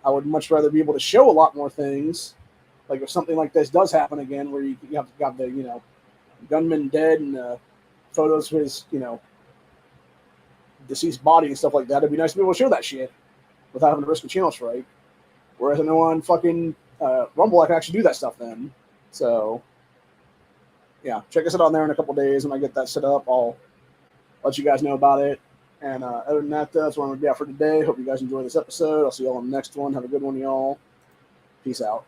I would much rather be able to show a lot more things. Like if something like this does happen again, where you have the, you know, gunman dead and photos of his, you know, deceased body and stuff like that, it'd be nice to be able to show that shit without having to risk a channel strike. Whereas I know on fucking Rumble, I can actually do that stuff then. So, yeah, check us out on there in a couple days. When I get that set up, I'll let you guys know about it. And other than that, that's what I'm going to be out for today. Hope you guys enjoy this episode. I'll see y'all on the next one. Have a good one, y'all. Peace out.